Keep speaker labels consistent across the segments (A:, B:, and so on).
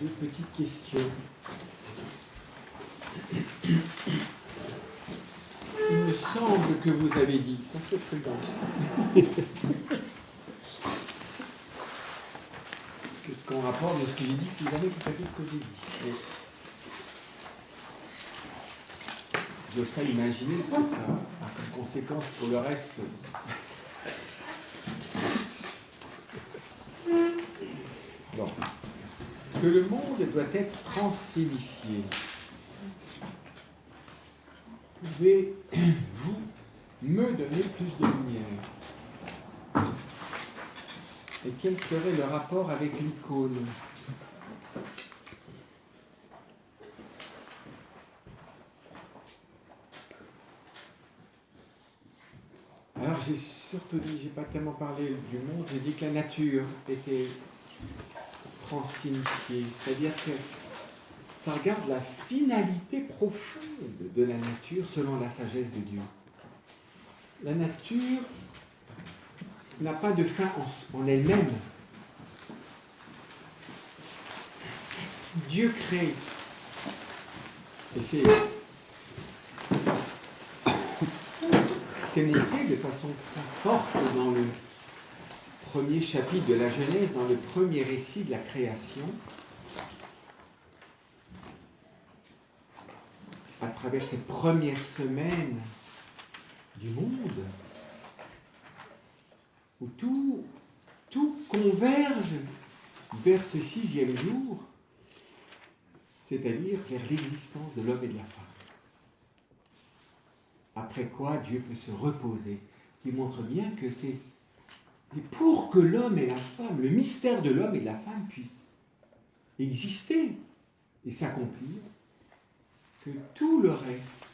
A: deux petites questions. Il me semble que vous avez dit, c'est prudent. Ce qu'on rapporte de ce que j'ai dit, si jamais vous savez ce que j'ai dit. Je n'ose pas imaginer ce que ça a comme conséquence pour le reste. Bon. Que le monde doit être transsignifié. Pouvez-vous me donner plus de lumière? Et quel serait le rapport avec l'icône? Alors j'ai surtout dit, j'ai pas tellement parlé du monde, j'ai dit que la nature était transsignifiée, c'est-à-dire que ça regarde la finalité profonde de la nature selon la sagesse de Dieu. La nature n'a pas de fin en elle-même. Dieu crée. Et c'est montré de façon très forte dans le premier chapitre de la Genèse, dans le premier récit de la création, à travers cette première semaine du monde, où tout converge vers ce sixième jour, c'est-à-dire vers l'existence de l'homme et de la femme. Après quoi Dieu peut se reposer, qui montre bien que c'est pour que l'homme et la femme, le mystère de l'homme et de la femme puissent exister et s'accomplir, que tout le reste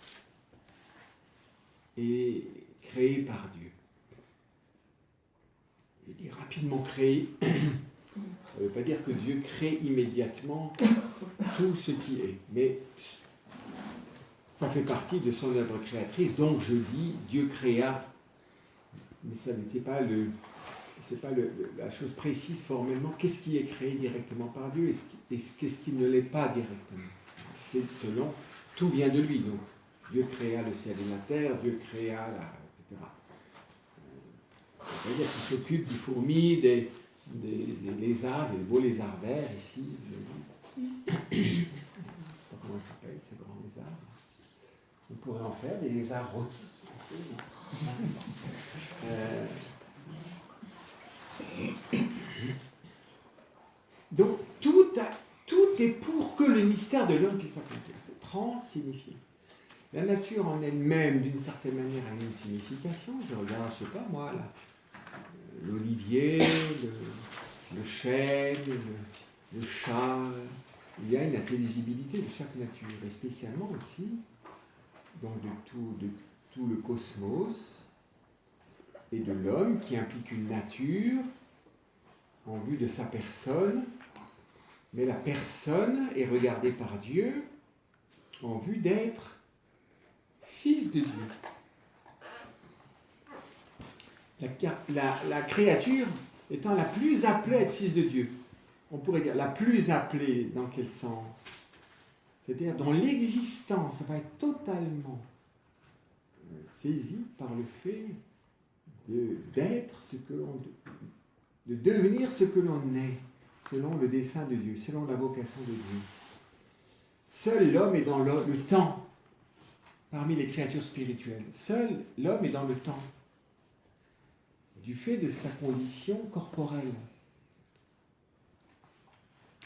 A: est créé par Dieu. Je dis rapidement créé, ça ne veut pas dire que Dieu crée immédiatement tout ce qui est, mais ça fait partie de son œuvre créatrice, donc je dis Dieu créa, mais ça n'était pas la chose précise formellement. Qu'est-ce qui est créé directement par Dieu et qu'est-ce qui ne l'est pas directement? C'est selon, tout vient de lui, donc Dieu créa le ciel et la terre, Dieu créa etc. C'est-à-dire qu'il s'occupe des fourmis, des lézards, des beaux lézards verts ici. Comment ça s'appelle ces grands lézards? On pourrait en faire des lézards rôtis. Donc tout est pour que le mystère de l'homme puisse s'accomplir. C'est transsignifié. La nature en elle-même, d'une certaine manière, a une signification. Je regarde, je ne sais pas moi, l'olivier, le chêne, le chat. Il y a une intelligibilité de chaque nature, et spécialement aussi donc de tout le cosmos et de l'homme qui implique une nature en vue de sa personne, mais la personne est regardée par Dieu en vue d'être fils de Dieu. La créature étant la plus appelée à être fils de Dieu. On pourrait dire la plus appelée dans quel sens? C'est-à-dire dont l'existence va être totalement saisie par le fait d'être ce que l'on de devenir ce que l'on est, selon le dessein de Dieu, selon la vocation de Dieu. Seul l'homme est dans le temps, parmi les créatures spirituelles. Seul l'homme est dans le temps, du fait de sa condition corporelle.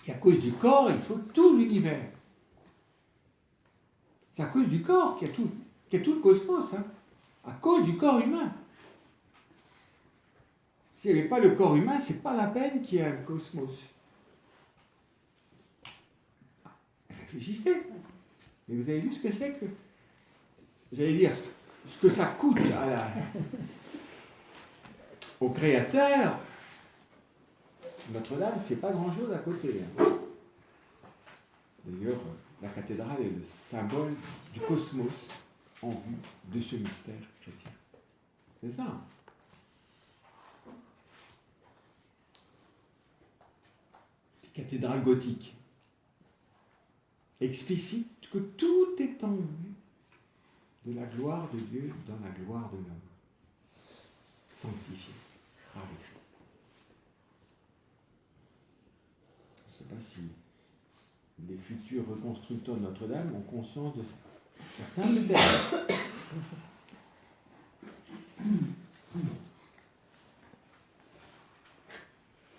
A: Et à cause du corps, il faut tout l'univers. C'est à cause du corps qu'il y a tout le cosmos, hein, à cause du corps humain. S'il n'y avait pas le corps humain, ce n'est pas la peine qu'il y ait un cosmos. Réfléchissez. Mais vous avez vu ce que c'est que... J'allais dire, ce que ça coûte au Créateur. Notre-Dame, c'est pas grand-chose à côté. Hein. D'ailleurs, la cathédrale est le symbole du cosmos en vue de ce mystère chrétien. C'est ça. Cathédrale gothique. explicite que tout est en vue de la gloire de Dieu dans la gloire de l'homme, sanctifié par le Christ. Je ne sais pas si les futurs reconstructeurs de Notre-Dame ont conscience de ça. Certains peut-être.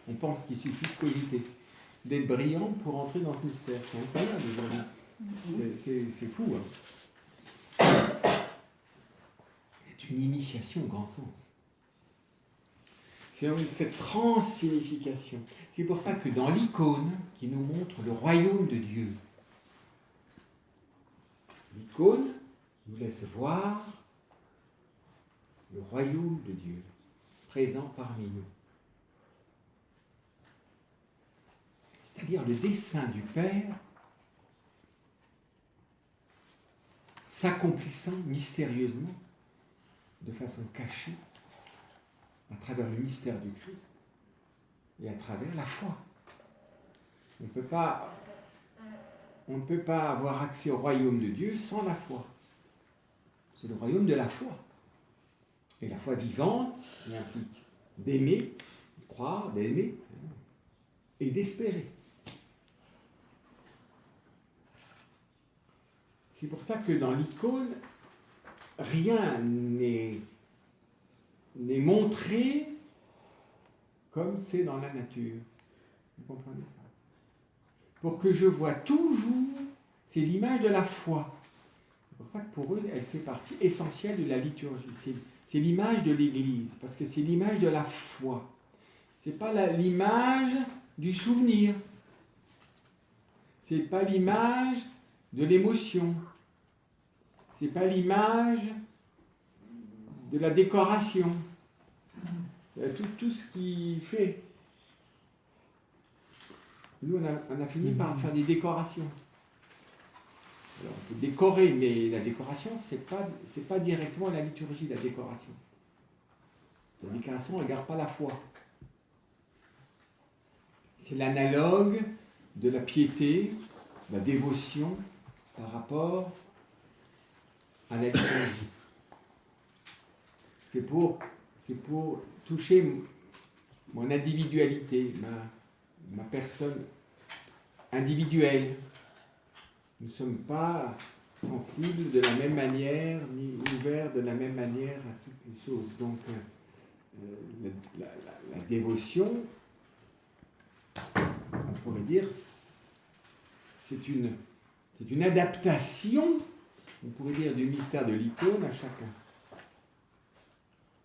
A: On pense qu'il suffit de cogiter, d'être brillant pour entrer dans ce mystère. C'est incroyable aujourd'hui. C'est fou. Hein. C'est une initiation au grand sens. C'est cette transsignification. C'est pour ça que dans l'icône qui nous montre le royaume de Dieu, l'icône nous laisse voir le royaume de Dieu présent parmi nous. C'est-à-dire le dessein du Père s'accomplissant mystérieusement, de façon cachée, à travers le mystère du Christ et à travers la foi. On ne peut pas avoir accès au royaume de Dieu sans la foi. C'est le royaume de la foi. Et la foi vivante, qui implique d'aimer, de croire, d'aimer et d'espérer. C'est pour ça que dans l'icône, rien n'est montré comme c'est dans la nature. Vous comprenez ça? Pour que je vois toujours, c'est l'image de la foi. C'est pour ça que pour eux, elle fait partie essentielle de la liturgie. C'est l'image de l'Église, parce que c'est l'image de la foi. Ce n'est pas l'image du souvenir. Ce n'est pas l'image de l'émotion. Ce n'est pas l'image de la décoration. Tout ce qui fait. Nous, on a fini par faire des décorations. Alors, on peut décorer, mais la décoration, c'est pas directement la liturgie, la décoration. La décoration ne regarde pas la foi. C'est l'analogue de la piété, de la dévotion par rapport à la liturgie. C'est pour toucher mon individualité, ma personne individuelle. Nous ne sommes pas sensibles de la même manière, ni ouverts de la même manière à toutes les choses. Donc, la dévotion, on pourrait dire, c'est une adaptation, on pourrait dire, du mystère de l'icône à chacun.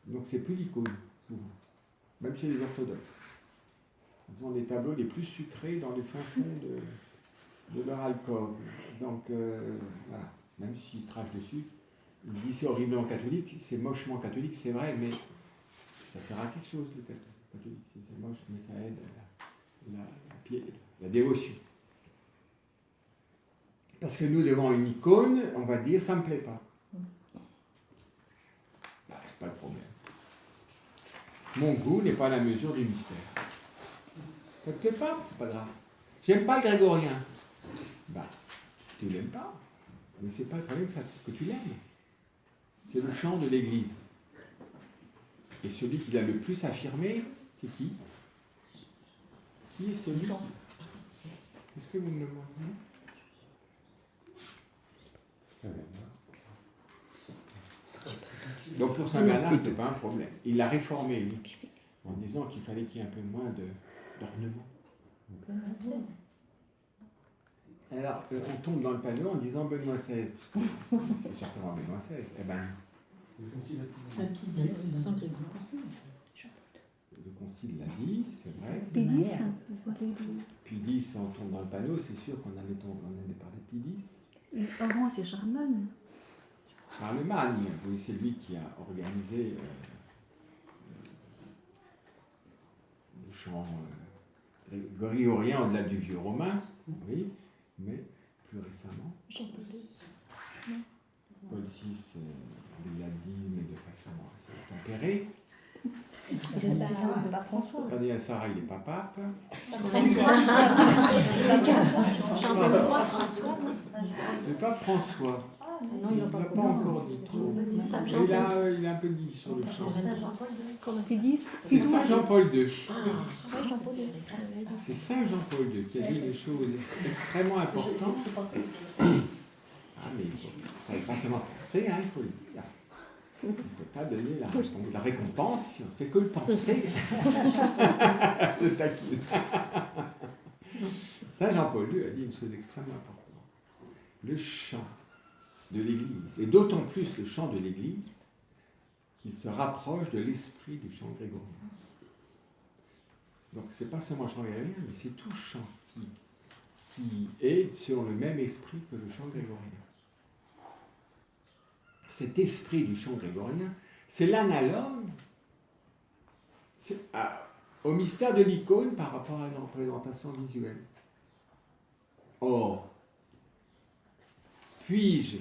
A: Donc, c'est plus l'icône, souvent, même chez les orthodoxes. Ils ont les tableaux les plus sucrés dans les fins fonds de leur alcôve. Donc, voilà, même s'ils crachent dessus, ils disent c'est horriblement catholique, c'est mochement catholique, c'est vrai, mais ça sert à quelque chose, le catholique. C'est moche, mais ça aide la dévotion. Parce que nous, devant une icône, on va dire ça ne me plaît pas. Bah, c'est pas le problème. Mon goût n'est pas à la mesure du mystère. Ça ne te plaît pas, c'est pas grave. J'aime pas le grégorien. Bah, tu l'aimes pas. Mais c'est pas le problème que tu l'aimes. C'est le chant de l'Église. Et celui qui l'a le plus affirmé, c'est qui? Qui est celui? Est-ce que vous me le montrez? Donc pour Saint-Bernard, ce n'était pas un problème. Il l'a réformé, lui, en disant qu'il fallait qu'il y ait un peu moins d'ornement. Alors, on tombe dans le panneau en disant Benoît XVI. C'est certainement Benoît XVI. Eh ben, le concile l'a dit, c'est vrai. Pie X, on tombe dans le panneau, c'est sûr qu'on allait parler de Pie X.
B: Avant, c'est Charlemagne.
A: Charlemagne, oui, c'est lui qui a organisé le chant grégorien au-delà du vieux romain, oui, mais plus récemment. Paul VI, il l'a dit, mais de façon assez tempérée. Cardinal Sarah, il n'est pas pape. François.
B: Non,
A: Il ne l'a pas encore dit trop. Mais là, il a un peu dit sur le chant.
C: Comment tu dis?
A: C'est Saint Jean-Paul II.
C: Ouais, Jean-Paul II.
A: C'est Saint Jean-Paul II qui a dit des choses extrêmement importantes. Ah, mais il ne faut pas seulement penser, hein, il faut le dire. On ne peut pas donner la récompense si on ne fait que le penser. Le taquine. Saint Jean-Paul II a dit une chose extrêmement importante. Le chant de l'Église, et d'autant plus le chant de l'Église, qu'il se rapproche de l'esprit du chant grégorien. Donc ce n'est pas seulement le chant grégorien, mais c'est tout chant qui est sur le même esprit que le chant grégorien. Cet esprit du chant grégorien, c'est l'analogue au mystère de l'icône par rapport à une représentation visuelle. Or, puis-je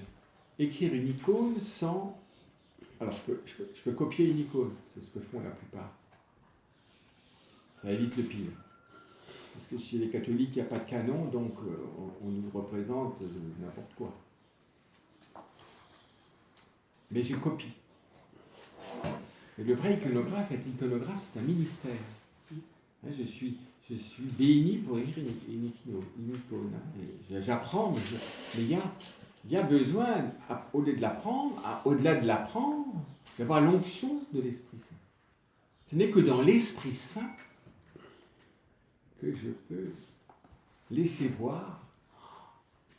A: écrire une icône sans... Alors, je peux copier une icône, c'est ce que font la plupart. Ça évite le pire. Parce que chez les catholiques, il n'y a pas de canon, donc on nous représente n'importe quoi. Mais je copie. Et le vrai iconographe, c'est un ministère. Je suis béni pour écrire une icône. J'apprends, mais il y a besoin, au-delà de l'apprendre, d'avoir l'onction de l'Esprit Saint. Ce n'est que dans l'Esprit Saint que je peux laisser voir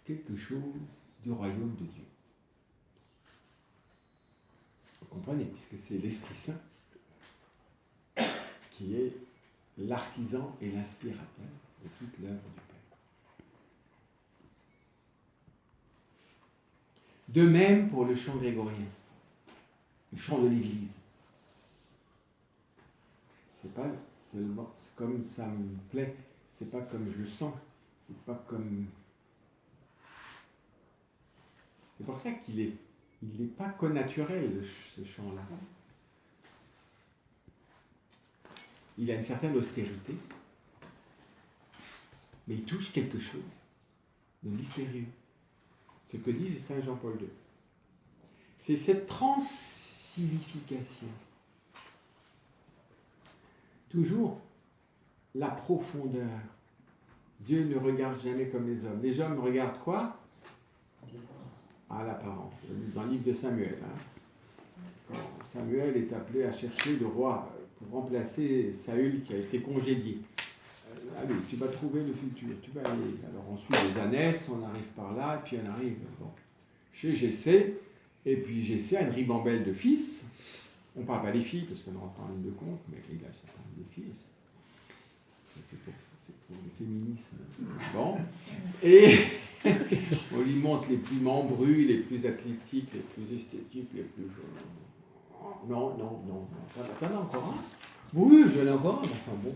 A: quelque chose du royaume de Dieu. Vous comprenez, puisque c'est l'Esprit Saint qui est l'artisan et l'inspirateur de toute l'œuvre du Père. De même pour le chant grégorien, le chant de l'Église. C'est pas seulement comme ça me plaît, c'est pas comme je le sens, c'est pas comme... C'est pour ça qu'il n'est pas connaturel, ce chant-là. Il a une certaine austérité, mais il touche quelque chose de mystérieux. Ce que dit Saint Jean-Paul II. C'est cette transsignification. Toujours la profondeur. Dieu ne regarde jamais comme les hommes. Les hommes regardent quoi? À l'apparence. Dans le livre de Samuel. Quand Samuel est appelé à chercher le roi pour remplacer Saül qui a été congédié. Allez, tu vas trouver le futur, tu vas aller. Alors on suit les ânesses, on arrive par là, et puis on arrive chez Jessé, et puis Jessé a une ribambelle de fils. On ne parle pas des filles, parce qu'on rentre en ligne de compte, mais il a un certain nombre de filles. C'est pour le féminisme. Bon. Et on lui montre les plus membrus, les plus athlétiques, les plus esthétiques, les plus... Non. T'en as encore un? Oui, j'en ai encore un. Enfin bon.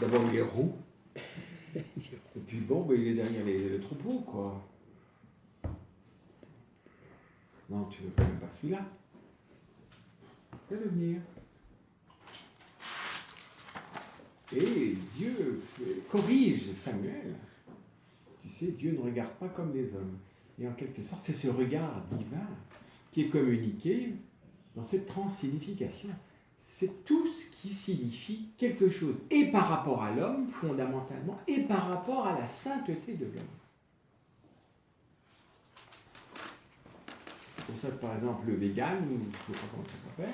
A: D'abord, il est roux. Et puis bon, il est derrière le troupeau, quoi. Non, tu veux quand même pas celui-là. Fais-le venir. Et Dieu corrige Samuel. Tu sais, Dieu ne regarde pas comme les hommes. Et en quelque sorte, c'est ce regard divin qui est communiqué dans cette transsignification. C'est tout ce qui signifie quelque chose, et par rapport à l'homme, fondamentalement, et par rapport à la sainteté de l'homme. C'est pour ça que, par exemple, le vegan, je ne sais pas comment ça s'appelle,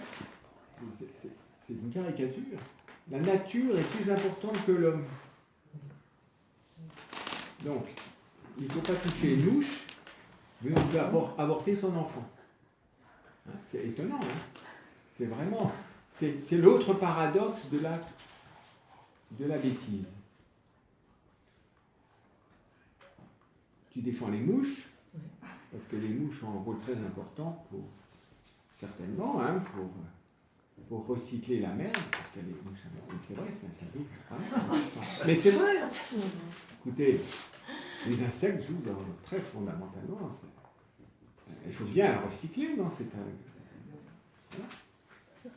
A: c'est une caricature. La nature est plus importante que l'homme. Donc, il ne faut pas toucher une mouche, mais on peut avorter son enfant. Hein, c'est étonnant, hein. C'est vraiment... C'est l'autre paradoxe de la bêtise. Tu défends les mouches, parce que les mouches ont un rôle très important pour, certainement, hein, pour recycler la mer, parce que les mouches, c'est vrai, ça joue. Hein, mais c'est vrai. Écoutez, les insectes jouent très fondamentalement. Il faut bien la recycler, non? Voilà.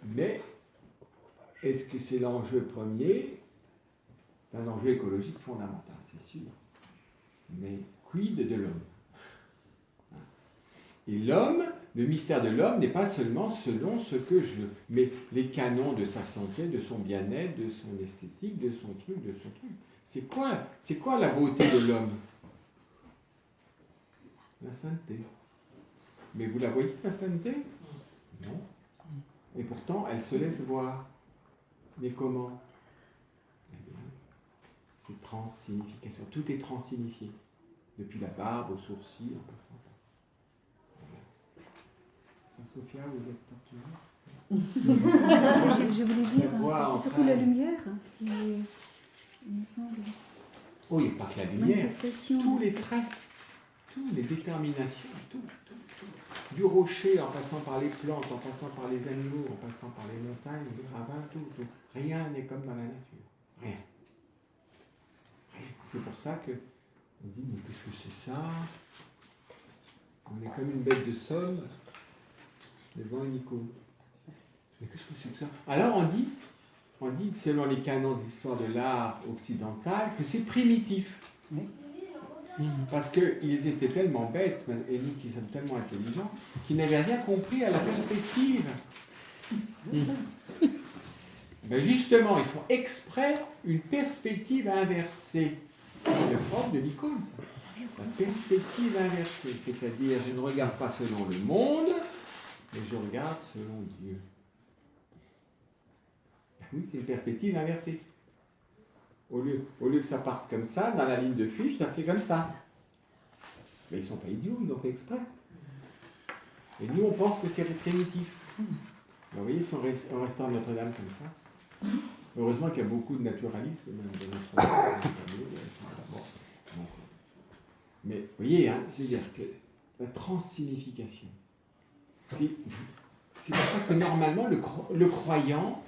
A: Mais est-ce que c'est l'enjeu premier? C'est un enjeu écologique fondamental, c'est sûr. Mais quid de l'homme? Et l'homme, le mystère de l'homme n'est pas seulement selon ce que je... mais les canons de sa santé, de son bien-être, de son esthétique, de son truc, de son truc. C'est quoi la beauté de l'homme? La sainteté. Mais vous la voyez, la sainteté? Non. Et pourtant, elle se laisse voir. Mais comment? Eh bien, c'est transsignification. Tout est transsignifié. Depuis la barbe au sourcil, en passant par... Sophia, vous êtes torturée?
C: Je voulais dire, c'est surtout la lumière qui est, il me semble.
A: Oh, il n'y a pas que la lumière. Tous les
C: de
A: traits, toutes les déterminations, tout. Du rocher, en passant par les plantes, en passant par les animaux, en passant par les montagnes, les ravins, tout. Rien n'est comme dans la nature. Rien. C'est pour ça que on dit, mais qu'est-ce que c'est ça? On est comme une bête de somme devant une icône. Mais qu'est-ce que c'est que ça? Alors on dit, selon les canons de l'histoire de l'art occidental, que c'est primitif. Parce qu'ils étaient tellement bêtes, et nous qui sommes tellement intelligents, qu'ils n'avaient rien compris à la perspective. Ben justement, ils font exprès une perspective inversée. C'est le propre de l'icône, ça. La perspective inversée, c'est-à-dire je ne regarde pas selon le monde, mais je regarde selon Dieu. Oui, c'est une perspective inversée. Au lieu que ça parte comme ça, dans la ligne de fuite, ça fait comme ça. Mais ils ne sont pas idiots, ils l'ont fait exprès. Et nous, on pense que c'est primitif. Vous voyez, si on restaure Notre-Dame comme ça, heureusement qu'il y a beaucoup de naturalisme même dans Notre-Dame. Mais vous voyez, c'est-à-dire que la transsignification, c'est pour ça que normalement, le croyant,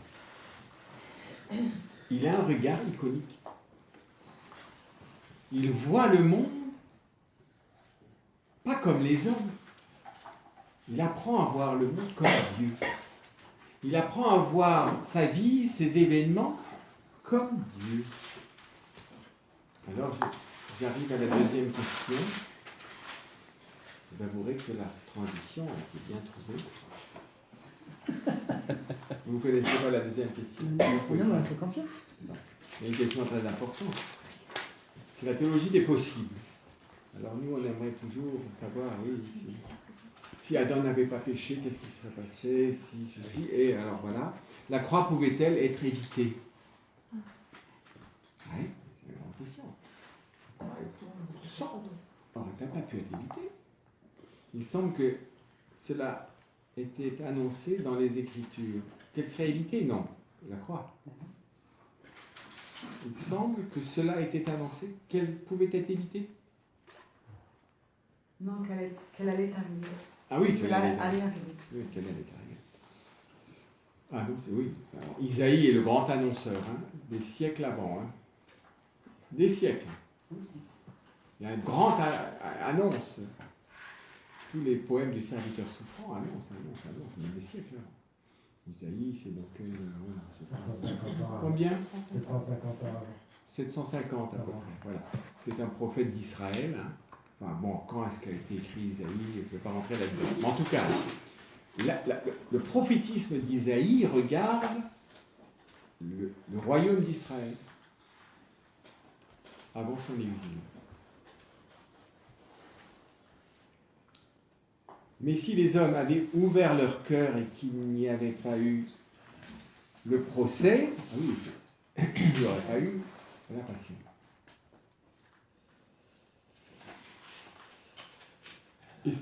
A: il a un regard iconique. Il voit le monde pas comme les hommes. Il apprend à voir le monde comme Dieu. Il apprend à voir sa vie, ses événements comme Dieu. Alors, j'arrive à la deuxième question. Vous avouerez que la transition a été bien trouvée. Vous ne connaissez pas la deuxième question?
B: Non, on fait confiance.
A: Il y a une question très importante. C'est la théologie des possibles. Alors nous, on aimerait toujours savoir, oui, si Adam n'avait pas péché, qu'est-ce qui serait passé, si ceci, et alors voilà. La croix pouvait-elle être évitée? Oui, c'est une grande question. Ça n'aurait pas pu être évité. Il semble que cela était annoncé dans les Écritures. Qu'elle serait évitée? Non. La croix. Il semble que cela était annoncé, qu'elle pouvait être évitée.
D: Non, qu'elle allait arriver.
A: Ah oui,
D: cela allait arriver.
A: Oui, qu'elle allait arriver. Ah non, c'est oui. Alors, Isaïe est le grand annonceur, des siècles avant. Des siècles. Il y a une grande annonce. Tous les poèmes du serviteur souffrant annoncent, même des siècles avant. Isaïe, c'est donc...
B: 750 ans.
A: Combien?
B: 750 ans avant.
A: 750 avant, voilà. C'est un prophète d'Israël. Enfin bon, quand est-ce qu'a été écrit Isaïe? Je ne vais pas rentrer là-dedans. Mais en tout cas, le prophétisme d'Isaïe regarde le royaume d'Israël avant son exil. Mais si les hommes avaient ouvert leur cœur et qu'il n'y avait pas eu le procès, ah oui, il n'y aurait pas eu la passion. Et...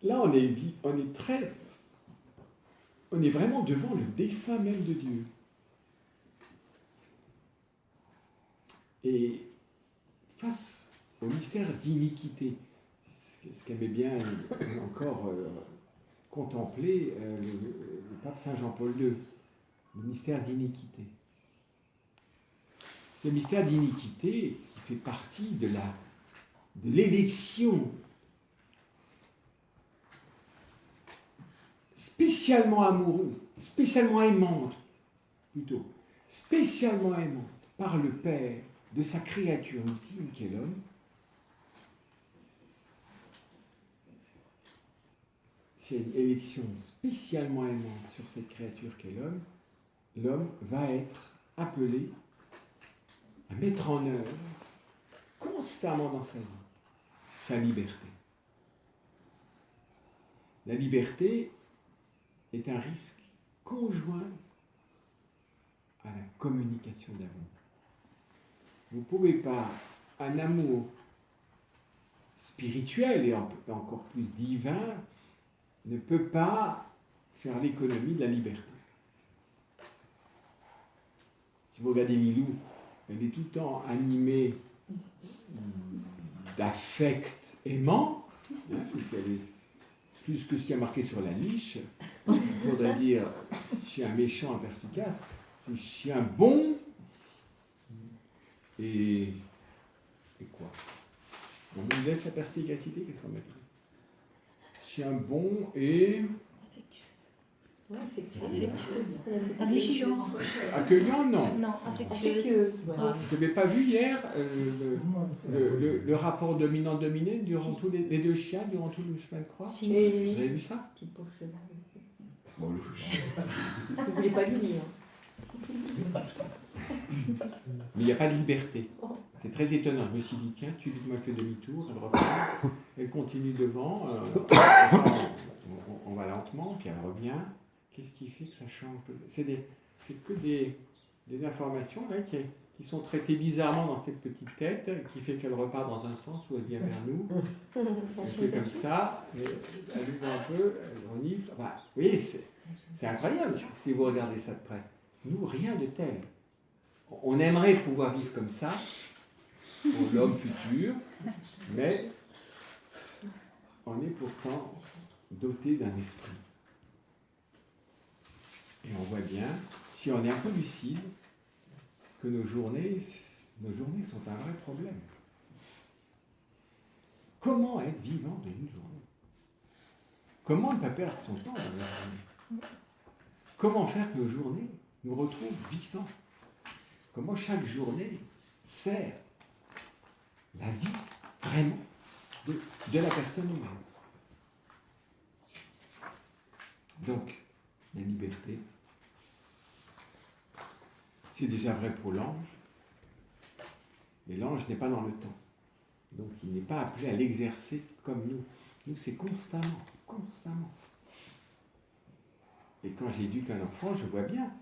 A: Là, on est vraiment devant le dessein même de Dieu. Et face au mystère d'iniquité, ce qu'avait bien encore contemplé le pape Saint Jean-Paul II, le mystère d'iniquité. Ce mystère d'iniquité qui fait partie de l'élection spécialement amoureuse, spécialement aimante, plutôt, spécialement aimante par le Père de sa créature ultime qu'est l'homme, s'il y a une élection spécialement aimante sur cette créature qu'est l'homme, l'homme va être appelé à mettre en œuvre constamment dans sa vie sa liberté. La liberté est un risque conjoint à la communication d'amour. Vous ne pouvez pas, un amour spirituel et encore plus divin ne peut pas faire l'économie de la liberté. Si vous regardez Lilou, elle est tout le temps animée d'affect aimant, puisqu'elle est plus que ce qui a marqué sur la niche. Il faudrait dire chien méchant, un perspicace, c'est chien bon et quoi? On nous laisse la perspicacité, qu'est-ce qu'on met? Chien bon et
C: Affectueux.
A: accueillant, non.
C: Non, affectueuse.
A: Vous n'avez pas vu hier le rapport dominant-dominé durant tous les deux chiens, durant tout le chemin de croix?
E: Si.
A: Vous avez vu ça?
E: Petit pauvre cheval aussi.
A: Bon, le cheval.
E: Vous ne voulez pas lui lire.
A: Mais il n'y a pas de liberté. C'est très étonnant. Je me suis dit, tiens, tu lui m'as fait demi-tour, elle reprend, elle continue devant, on va lentement, puis elle revient. Qu'est-ce qui fait que ça change? C'est que des informations là, qui sont traitées bizarrement dans cette petite tête, qui fait qu'elle repart dans un sens où elle vient vers nous. Elle fait comme ça, elle ouvre un peu, elle renifle. Enfin, vous voyez, c'est incroyable si vous regardez ça de près. Nous, rien de tel. On aimerait pouvoir vivre comme ça, pour l'homme futur, mais on est pourtant doté d'un esprit. Et on voit bien, si on est un peu lucide, que nos journées sont un vrai problème. Comment être vivant dans une journée? Comment ne pas perdre son temps dans la journée? Comment faire que nos journées nous retrouvent vivants? Comment chaque journée sert la vie vraiment de la personne humaine? Donc, la liberté, c'est déjà vrai pour l'ange, mais l'ange n'est pas dans le temps. Donc, il n'est pas appelé à l'exercer comme nous. Nous, c'est constamment, constamment. Et quand j'éduque un enfant, je vois bien.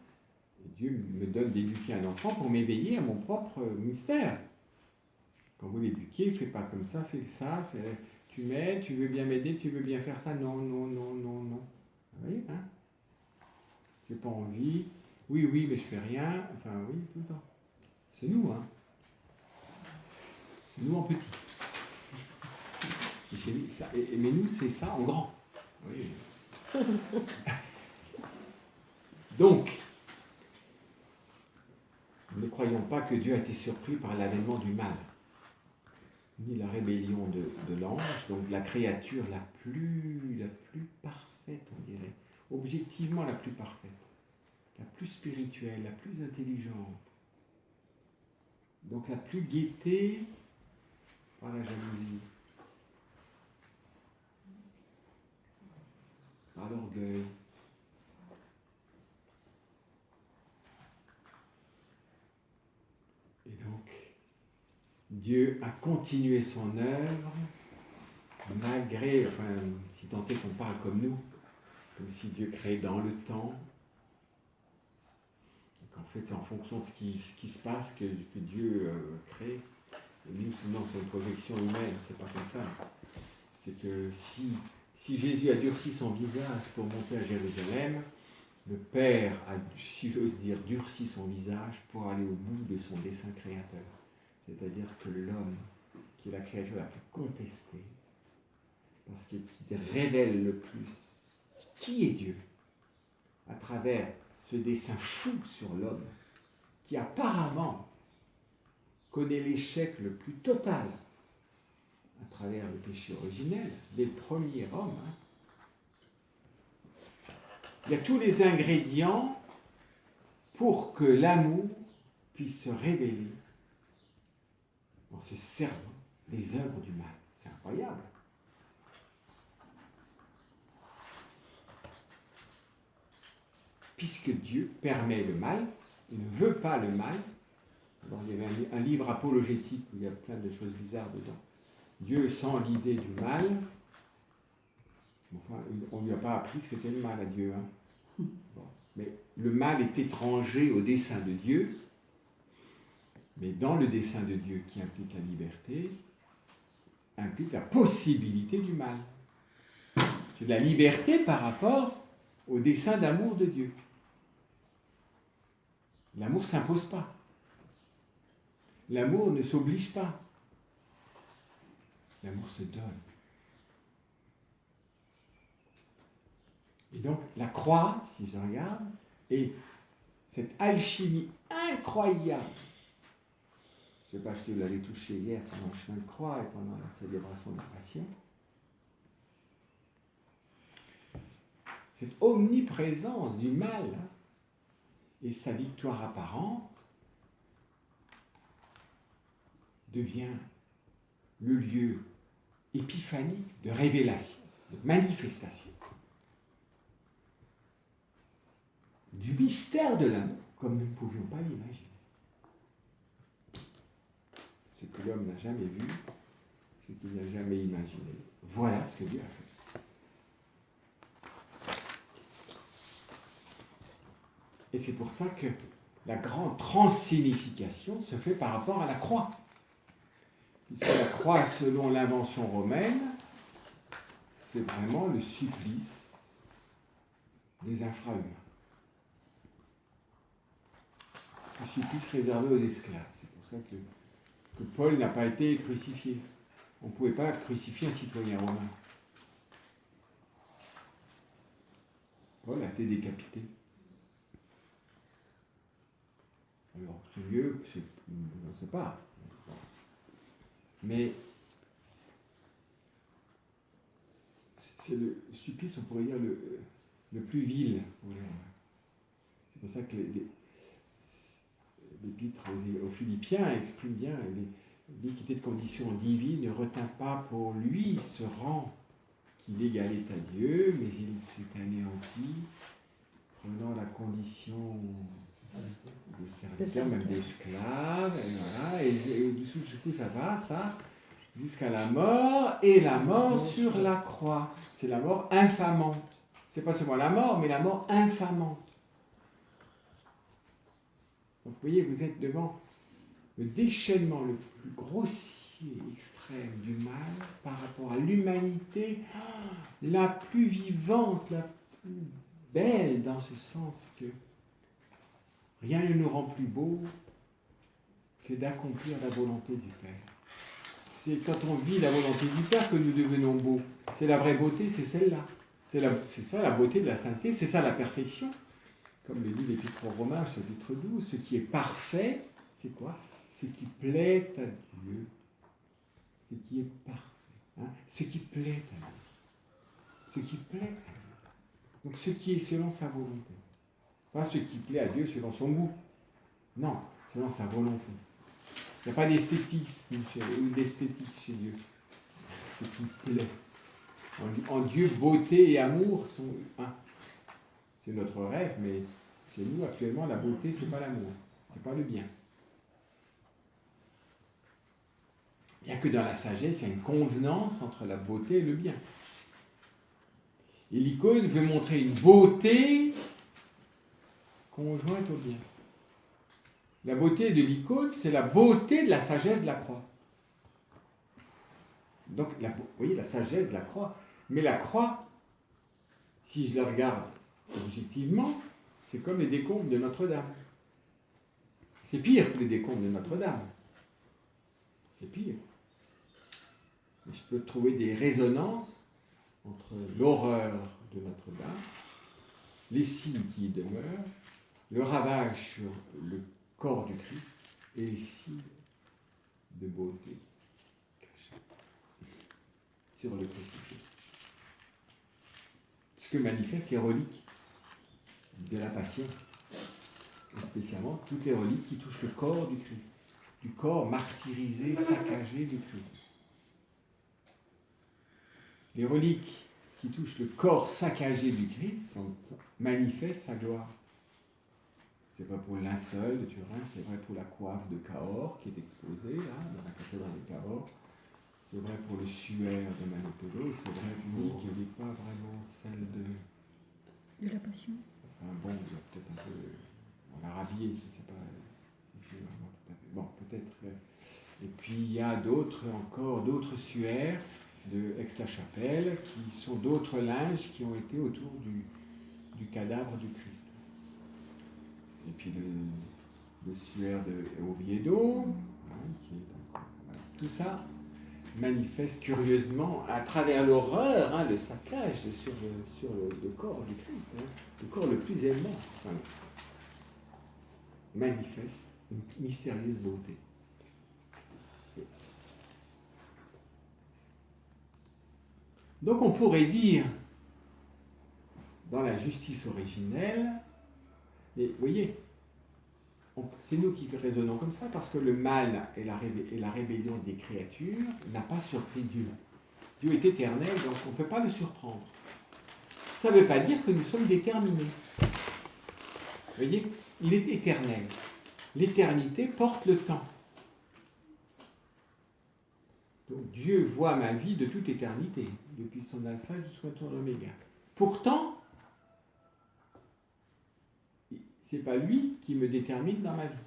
A: Dieu me donne d'éduquer un enfant pour m'éveiller à mon propre mystère. Quand vous l'éduquez, fais pas comme ça, fais ça, tu m'aides, tu veux bien m'aider, tu veux bien faire ça, non, non, non, non, non. Vous voyez, hein? J'ai pas envie, oui, mais je fais rien, enfin oui, tout le temps. C'est nous, hein? C'est nous en petit. Mais nous, c'est ça en grand. Oui. Donc, ne croyons pas que Dieu a été surpris par l'avènement du mal, ni la rébellion de l'ange, donc la créature la plus parfaite, on dirait, objectivement la plus parfaite, la plus spirituelle, la plus intelligente, donc la plus guettée par la jalousie, par l'orgueil. Et donc, Dieu a continué son œuvre malgré, enfin, si tant est qu'on parle comme nous, comme si Dieu créait dans le temps. En fait, c'est en fonction de ce qui se passe que Dieu crée. Et nous, sinon, c'est une projection humaine, c'est pas comme ça. C'est que si Jésus a durci son visage pour monter à Jérusalem, le Père a, si j'ose dire, durci son visage pour aller au bout de son dessein créateur. C'est-à-dire que l'homme, qui est la créature la plus contestée, parce qu'il révèle le plus qui est Dieu, à travers ce dessein fou sur l'homme, qui apparemment connaît l'échec le plus total à travers le péché originel, les premiers hommes. Il y a tous les ingrédients pour que l'amour puisse se révéler en se servant des œuvres du mal. C'est incroyable. Puisque Dieu permet le mal, il ne veut pas le mal. Alors, il y avait un livre apologétique où il y a plein de choses bizarres dedans. Dieu sent l'idée du mal. Enfin, on ne lui a pas appris ce qu'était le mal à Dieu. Hein. Bon. Mais le mal est étranger au dessein de Dieu. Mais dans le dessein de Dieu qui implique la liberté, implique la possibilité du mal. C'est de la liberté par rapport au dessein d'amour de Dieu. L'amour ne s'impose pas. L'amour ne s'oblige pas. L'amour se donne. Et donc, la croix, si je regarde, est cette alchimie incroyable. Je ne sais pas si vous l'avez touché hier pendant le chemin de croix et pendant la célébration de la Passion. Cette omniprésence du mal et sa victoire apparente devient le lieu épiphanique de révélation, de manifestation du mystère de l'amour comme nous ne pouvions pas l'imaginer. Ce que l'homme n'a jamais vu, ce qu'il n'a jamais imaginé. Voilà ce que Dieu a fait. Et c'est pour ça que la grande transsignification se fait par rapport à la croix. Puisque la croix, selon l'invention romaine, c'est vraiment le supplice des infrahumains. Le supplice réservé aux esclaves. C'est pour ça que Paul n'a pas été crucifié. On ne pouvait pas crucifier un citoyen romain. Paul a été décapité. Alors, c'est mieux, je ne sais pas. Mais c'est le supplice, on pourrait dire, le plus vil. C'est pour ça que l'épître aux Philippiens exprime bien l'équité de condition divine ne retint pas pour lui ce rang qu'il égalait à Dieu, mais il s'est anéanti, prenant la condition de serviteur, même d'esclave, et voilà, et du coup ça va, ça, jusqu'à la mort, et la mort sur la croix. C'est la mort infamante. C'est pas seulement la mort, mais la mort infamante. Donc vous voyez, vous êtes devant le déchaînement le plus grossier, extrême du mal par rapport à l'humanité la plus vivante, la plus belle, dans ce sens que rien ne nous rend plus beau que d'accomplir la volonté du Père. C'est quand on vit la volonté du Père que nous devenons beaux. C'est la vraie beauté, c'est celle-là. C'est ça la beauté de la sainteté, c'est ça la perfection. Comme le dit l'Épître aux Romains, chapitre 12, ce qui est parfait, c'est quoi? Ce qui plaît à Dieu. Ce qui est parfait. Hein? Ce qui plaît à Dieu. Ce qui plaît à Dieu. Donc ce qui est selon sa volonté. Pas ce qui plaît à Dieu selon son goût. Non, selon sa volonté. Il n'y a pas d'esthétisme ou d'esthétique chez Dieu. Ce qui plaît. En Dieu, beauté et amour sont un. C'est notre rêve, mais chez nous, actuellement, la beauté, c'est pas l'amour. C'est pas le bien. Il n'y a que dans la sagesse, il y a une convenance entre la beauté et le bien. Et l'icône veut montrer une beauté conjointe au bien. La beauté de l'icône, c'est la beauté de la sagesse de la croix. Donc, vous voyez, la sagesse de la croix. Mais la croix, si je la regarde objectivement, c'est comme les décombres de Notre-Dame. C'est pire que les décombres de Notre-Dame. C'est pire. Mais je peux trouver des résonances entre l'horreur de Notre-Dame, les signes qui y demeurent, le ravage sur le corps du Christ et les signes de beauté cachés sur le crucifix. Ce que manifestent les reliques de la Passion, et spécialement toutes les reliques qui touchent le corps du Christ, du corps martyrisé, saccagé du Christ. Les reliques qui touchent le corps saccagé du Christ manifestent sa gloire. C'est vrai pour le linceul de Turin, c'est vrai pour la coiffe de Cahors qui est exposée là, dans la cathédrale de Cahors. C'est vrai pour le suaire de Manopolo, c'est vrai pour qu'elle n'est pas vraiment celle de
C: la Passion.
A: Enfin bon, il y a peut-être un peu. On l'a rhabillé, je ne sais pas si c'est vraiment tout à fait. Bon, peut-être. Et puis il y a d'autres suaires de Aix-la-Chapelle qui sont d'autres linges qui ont été autour du cadavre du Christ. Et puis le suaire de Oviedo, qui est donc, voilà. Tout ça manifeste curieusement, à travers l'horreur, le saccage sur le corps du Christ, le corps le plus aimant, manifeste une mystérieuse beauté. Donc on pourrait dire, dans la justice originelle, et vous voyez, c'est nous qui raisonnons comme ça, parce que le mal et la rébellion des créatures n'a pas surpris Dieu. Dieu est éternel, donc on ne peut pas le surprendre. Ça ne veut pas dire que nous sommes déterminés. Vous voyez, il est éternel. L'éternité porte le temps. Donc Dieu voit ma vie de toute éternité, depuis son alpha jusqu'à son oméga. Pourtant, c'est pas lui qui me détermine dans ma vie.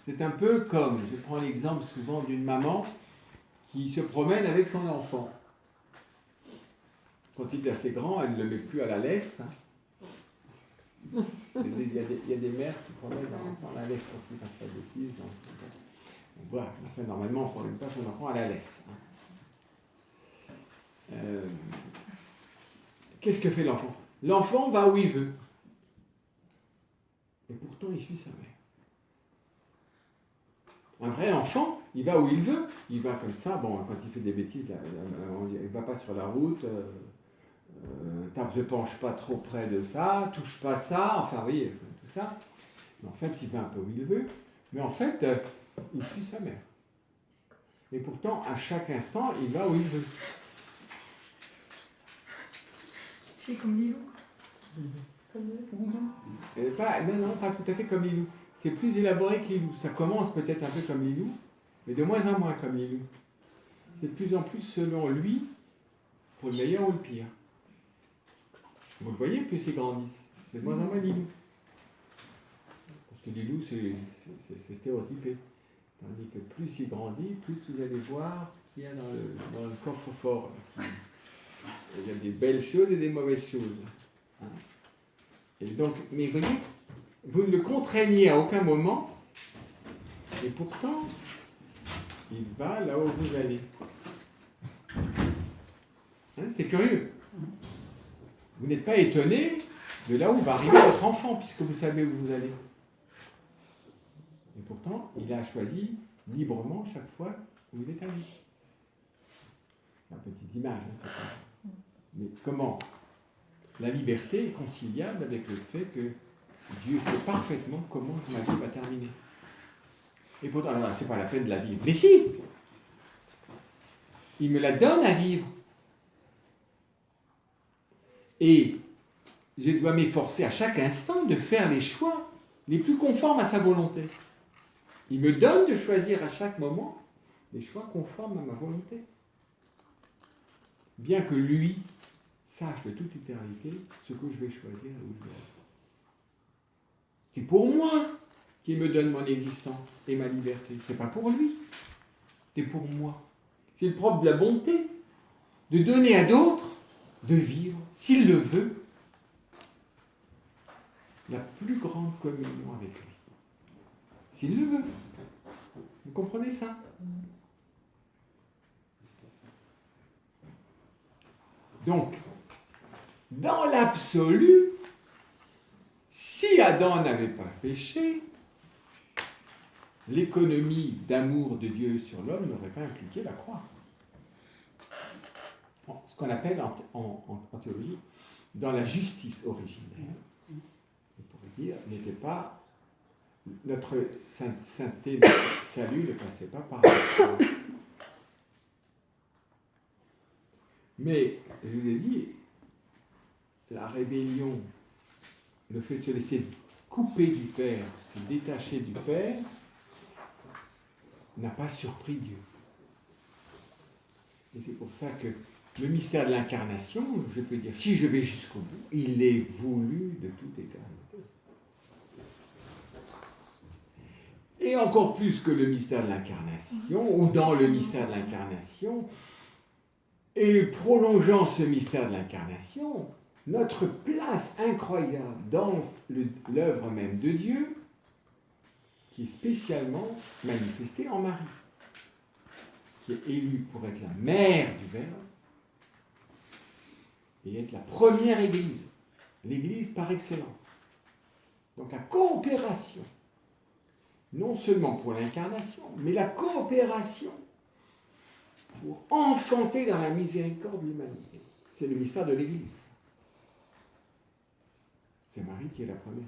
A: C'est un peu comme, je prends l'exemple souvent d'une maman qui se promène avec son enfant. Quand il est assez grand, elle ne le met plus à la laisse. Il y a des mères qui promènent dans la laisse pour qu'il ne fasse pas de bêtises. Donc voilà, enfin, normalement, on ne promène pas son enfant à la laisse. Qu'est-ce que fait l'enfant? L'enfant va où il veut. Et pourtant, il suit sa mère. Un vrai enfant, il va où il veut. Il va comme ça, bon, quand il fait des bêtises, il ne va pas sur la route, ne penche pas trop près de ça, touche pas ça, enfin, vous voyez, tout ça. Mais en fait, il va un peu où il veut. Mais en fait, il suit sa mère. Et pourtant, à chaque instant, il va où il veut.
D: C'est comme Lilou.
A: Non, pas tout à fait comme Lilou. C'est plus élaboré que Lilou. Ça commence peut-être un peu comme Lilou, mais de moins en moins comme Lilou. C'est de plus en plus selon lui, pour le meilleur ou le pire. Vous le voyez, plus ils grandissent. C'est de moins en moins Lilou. Parce que Lilou, c'est stéréotypé. Tandis que plus il grandit, plus vous allez voir ce qu'il y a dans le coffre-fort. Il y a des belles choses et des mauvaises choses. Et donc, mais vous voyez, vous ne le contraignez à aucun moment, et pourtant, il va là où vous allez. C'est curieux. Vous n'êtes pas étonné de là où va arriver votre enfant, puisque vous savez où vous allez. Et pourtant, il a choisi librement chaque fois où il est allé. C'est une petite image, c'est pas... Mais comment la liberté est conciliable avec le fait que Dieu sait parfaitement comment ma vie va terminer. Et pourtant, alors, c'est pas la peine de la vivre. Mais si! Il me la donne à vivre. Et je dois m'efforcer à chaque instant de faire les choix les plus conformes à sa volonté. Il me donne de choisir à chaque moment les choix conformes à ma volonté. Bien que lui sache de toute éternité ce que je vais choisir et où je vais être. C'est pour moi qu'il me donne mon existence et ma liberté. C'est pas pour lui. C'est pour moi. C'est le propre de la bonté de donner à d'autres de vivre, s'il le veut, la plus grande communion avec lui. S'il le veut. Vous comprenez ça? Donc, dans l'absolu, si Adam n'avait pas péché, l'économie d'amour de Dieu sur l'homme n'aurait pas impliqué la croix. Ce qu'on appelle en théologie, dans la justice originelle, on pourrait dire, n'était pas notre sainteté, notre salut ne passait pas par la croix. Mais, je vous l'ai dit, la rébellion, le fait de se laisser couper du Père, se détacher du Père, n'a pas surpris Dieu. Et c'est pour ça que le mystère de l'incarnation, je peux dire, si je vais jusqu'au bout, il est voulu de toute éternité. Et encore plus que le mystère de l'incarnation, ou dans le mystère de l'incarnation, et prolongeant ce mystère de l'incarnation, notre place incroyable dans l'œuvre même de Dieu, qui est spécialement manifestée en Marie, qui est élue pour être la mère du Verbe, et être la première Église, l'Église par excellence. Donc la coopération, non seulement pour l'incarnation, mais la coopération pour enfanter dans la miséricorde l'humanité. C'est le mystère de l'Église. C'est Marie qui est la première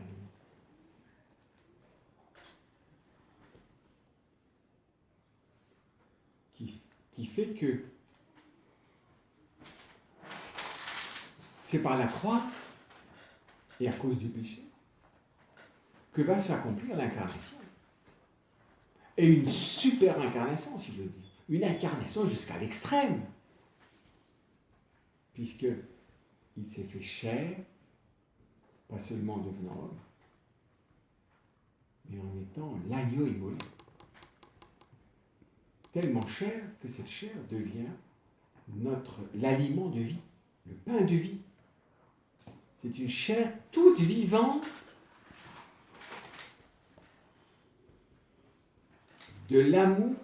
A: Église. Qui fait que c'est par la croix et à cause du péché que va s'accomplir l'incarnation. Et une super incarnation, si je veux dire. Une incarnation jusqu'à l'extrême. Puisqu'il s'est fait chair, pas seulement en devenant homme, mais en étant l'agneau immolé. Tellement cher que cette chair devient l'aliment de vie, le pain de vie. C'est une chair toute vivante de l'amour,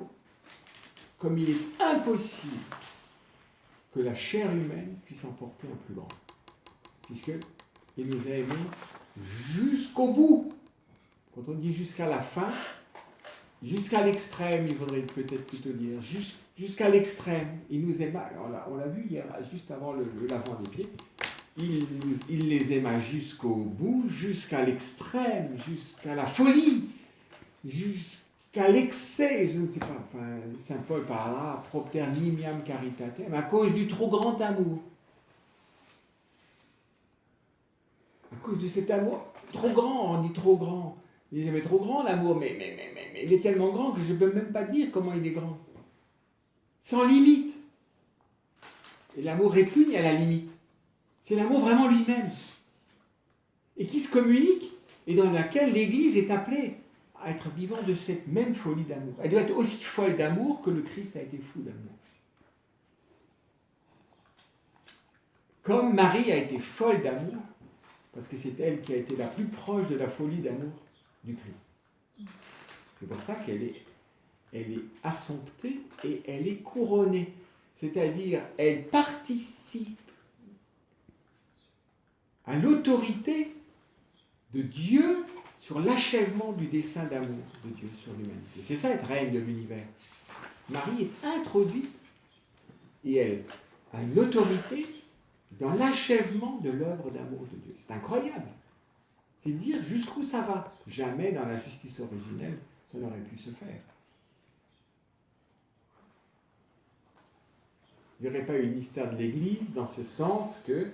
A: comme il est impossible que la chair humaine puisse emporter un plus grand. Puisqu'il nous a aimés jusqu'au bout. Quand on dit jusqu'à la fin, jusqu'à l'extrême, il faudrait peut-être plutôt dire, jusqu'à l'extrême, il nous aima, on l'a vu hier, juste avant le lavement des pieds, il les aima jusqu'au bout, jusqu'à l'extrême, jusqu'à la folie, jusqu'à l'excès, je ne sais pas, enfin, Saint Paul par là, propter nimiam caritatem, à cause du trop grand amour. À cause de cet amour trop grand, on dit trop grand. Il n'est jamais trop grand l'amour, mais il est tellement grand que je ne peux même pas dire comment il est grand. Sans limite. Et l'amour répugne à la limite. C'est l'amour vraiment lui-même. Et qui se communique, et dans laquelle l'Église est appelée à être vivant de cette même folie d'amour. Elle doit être aussi folle d'amour que le Christ a été fou d'amour. Comme Marie a été folle d'amour, parce que c'est elle qui a été la plus proche de la folie d'amour du Christ. C'est pour ça qu'elle est assomptée et elle est couronnée. C'est-à-dire, elle participe à l'autorité de Dieu sur l'achèvement du dessein d'amour de Dieu sur l'humanité. C'est ça être reine de l'univers. Marie est introduite et elle a une autorité dans l'achèvement de l'œuvre d'amour de Dieu. C'est incroyable. C'est dire jusqu'où ça va. Jamais dans la justice originelle, ça n'aurait pu se faire. Il n'y aurait pas eu le mystère de l'Église dans ce sens que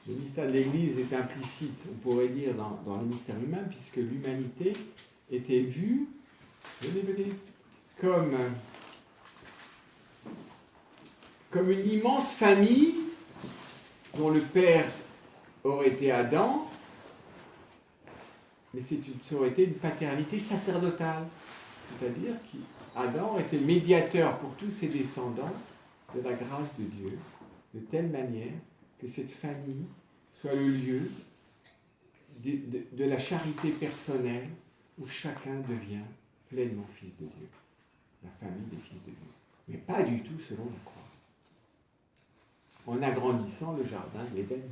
A: le mystère de l'Église est implicite, on pourrait dire, dans le mystère humain, puisque l'humanité était vue comme une immense famille dont le père aurait été Adam, mais ça aurait été une paternité sacerdotale. C'est-à-dire qu'Adam était médiateur pour tous ses descendants de la grâce de Dieu, de telle manière que cette famille soit le lieu de la charité personnelle où chacun devient pleinement fils de Dieu. La famille des fils de Dieu. Mais pas du tout selon la croix. En agrandissant le jardin d'Éden.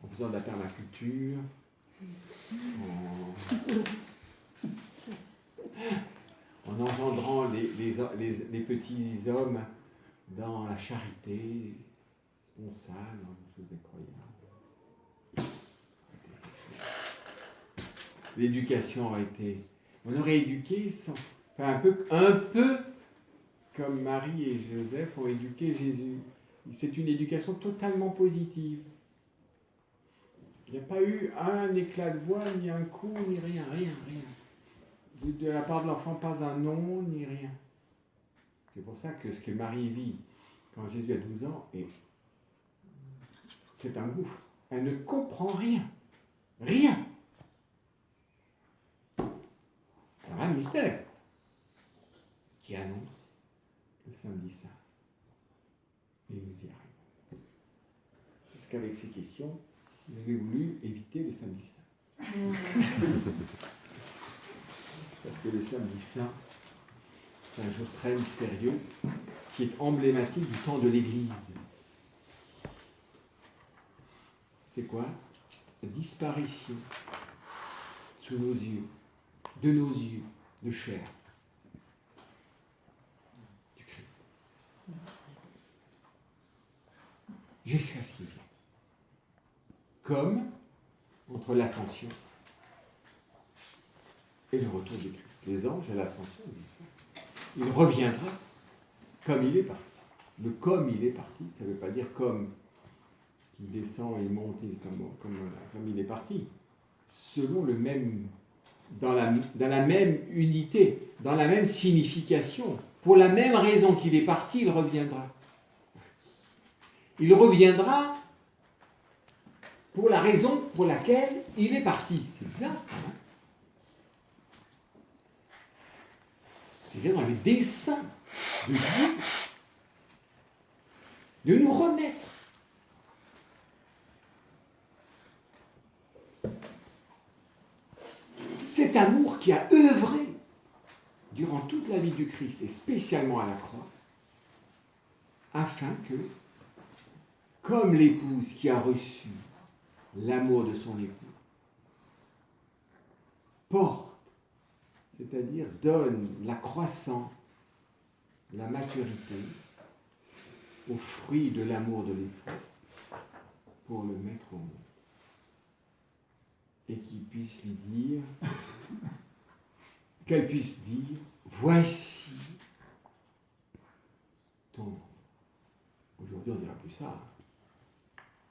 A: En faisant de la permaculture, en engendrant les petits hommes dans la charité sponsable, dans des choses incroyables. l'éducation aurait été. On aurait éduqué sans, enfin, un peu comme Marie et Joseph ont éduqué Jésus. C'est une éducation totalement positive. Il n'y a pas eu un éclat de voix, ni un coup, ni rien. De la part de l'enfant, pas un non, ni rien. C'est pour ça que ce que Marie vit quand Jésus a 12 ans, c'est un gouffre. Elle ne comprend rien. Rien. C'est un mystère qui annonce le samedi saint. Et nous y arrivons. Parce qu'avec ces questions, vous avez voulu éviter le samedi saint. Parce que le samedi saint, c'est un jour très mystérieux qui est emblématique du temps de l'Église. C'est quoi? La disparition sous nos yeux, de chair, du Christ. Jusqu'à ce qu'il vienne. Comme entre l'ascension et le retour du Christ. Les anges à l'ascension disent ça. Il reviendra comme il est parti. Le comme il est parti, ça ne veut pas dire comme il descend et monte comme il est parti. Selon le même, dans la même unité, dans la même signification. Pour la même raison qu'il est parti, il reviendra. Il reviendra pour la raison pour laquelle il est parti. C'est bizarre, ça, hein? C'est bien dans le dessein de Dieu de nous remettre. Cet amour qui a œuvré durant toute la vie du Christ et spécialement à la croix, afin que, comme l'épouse qui a reçu l'amour de son époux, porte, c'est-à-dire donne la croissance, la maturité au fruit de l'amour de l'époux pour le mettre au monde. Et qu'il puisse lui dire, qu'elle puisse dire, voici ton nom. Aujourd'hui, on ne dira plus ça, hein.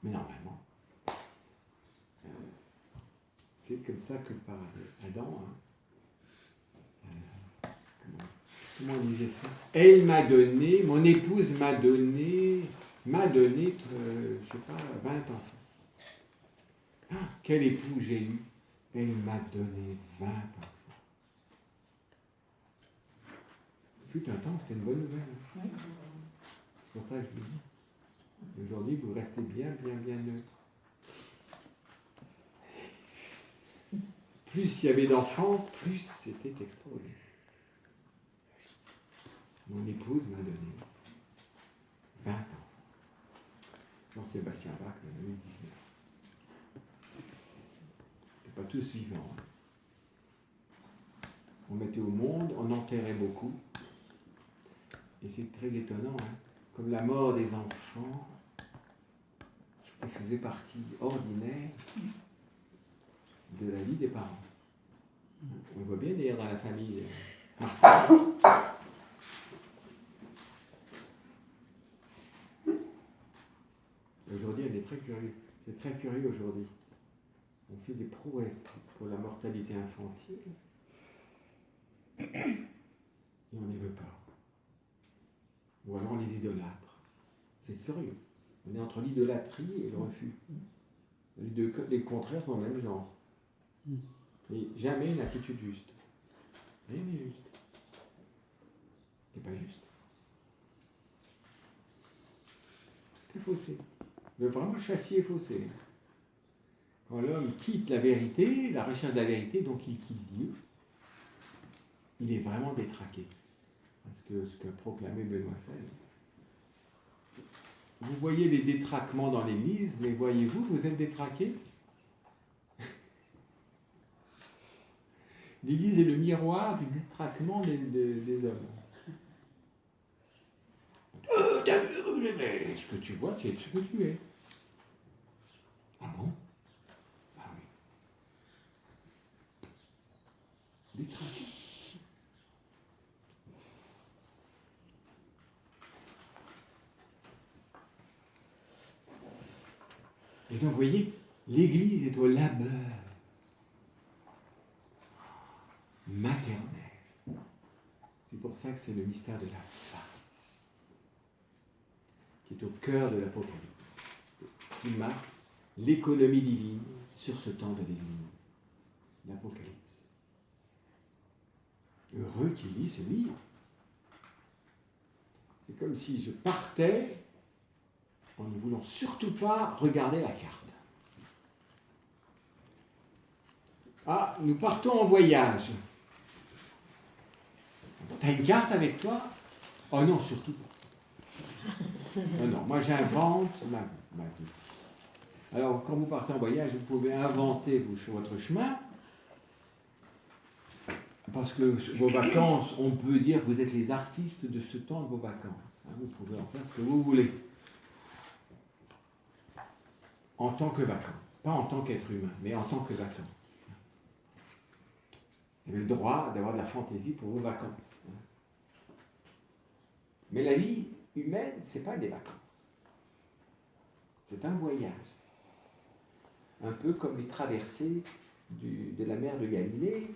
A: Mais normalement, c'est comme ça que parlait Adam. Hein. Comment on disait ça? Elle m'a donné, mon épouse m'a donné, je ne sais pas, 20 enfants. Ah, quel époux j'ai eu? Elle m'a donné 20 enfants. Fut un temps, c'était une bonne nouvelle. Hein. C'est pour ça que je vous dis. Aujourd'hui, vous restez bien neutre. Plus il y avait d'enfants, plus c'était extraordinaire. Mon épouse m'a donné 20 enfants. Jean-Sébastien Bach en a eu 19. Pas tous vivants. Hein. On mettait au monde, on enterrait beaucoup. Et c'est très étonnant, hein. Comme la mort des enfants, elle faisait partie ordinaire de la vie des parents. On voit bien d'ailleurs dans la famille Martin. Aujourd'hui, elle est très curieuse. C'est très curieux aujourd'hui. On fait des prouesses pour la mortalité infantile et on ne les veut pas. Ou alors on les idolâtre. C'est curieux. On est entre l'idolâtrie et le refus. Les contraires sont le même genre. Mais jamais une attitude juste. Rien n'est juste. C'est pas juste. C'est faussé. Vraiment, le châssis est faussé. Quand l'homme quitte la vérité, la recherche de la vérité, donc il quitte Dieu, il est vraiment détraqué. Parce que ce qu'a proclamé Benoît XVI. Vous voyez les détraquements dans l'Église, mais voyez-vous, vous êtes détraqué? L'Église est le miroir du détraquement des hommes. Ce que tu vois, c'est ce que tu es. Ah bon? Ah oui. Et donc, vous voyez, l'Église est au labeur maternel. C'est pour ça que c'est le mystère de la femme qui est au cœur de l'Apocalypse, qui marque l'économie divine sur ce temps de l'Église. L'Apocalypse. Heureux qui lit ce livre. C'est comme si je partais en ne voulant surtout pas regarder la carte. Ah, nous partons en voyage. T'as une carte avec toi? Oh non, surtout pas. Non, non, moi j'invente ma vie. Alors, quand vous partez en voyage, vous pouvez inventer votre chemin, parce que vos vacances, on peut dire que vous êtes les artistes de ce temps de vos vacances. Vous pouvez en faire ce que vous voulez. En tant que vacances. Pas en tant qu'être humain, mais en tant que vacances. Vous avez le droit d'avoir de la fantaisie pour vos vacances. Mais la vie humaine, ce n'est pas des vacances. C'est un voyage. Un peu comme les traversées de la mer de Galilée.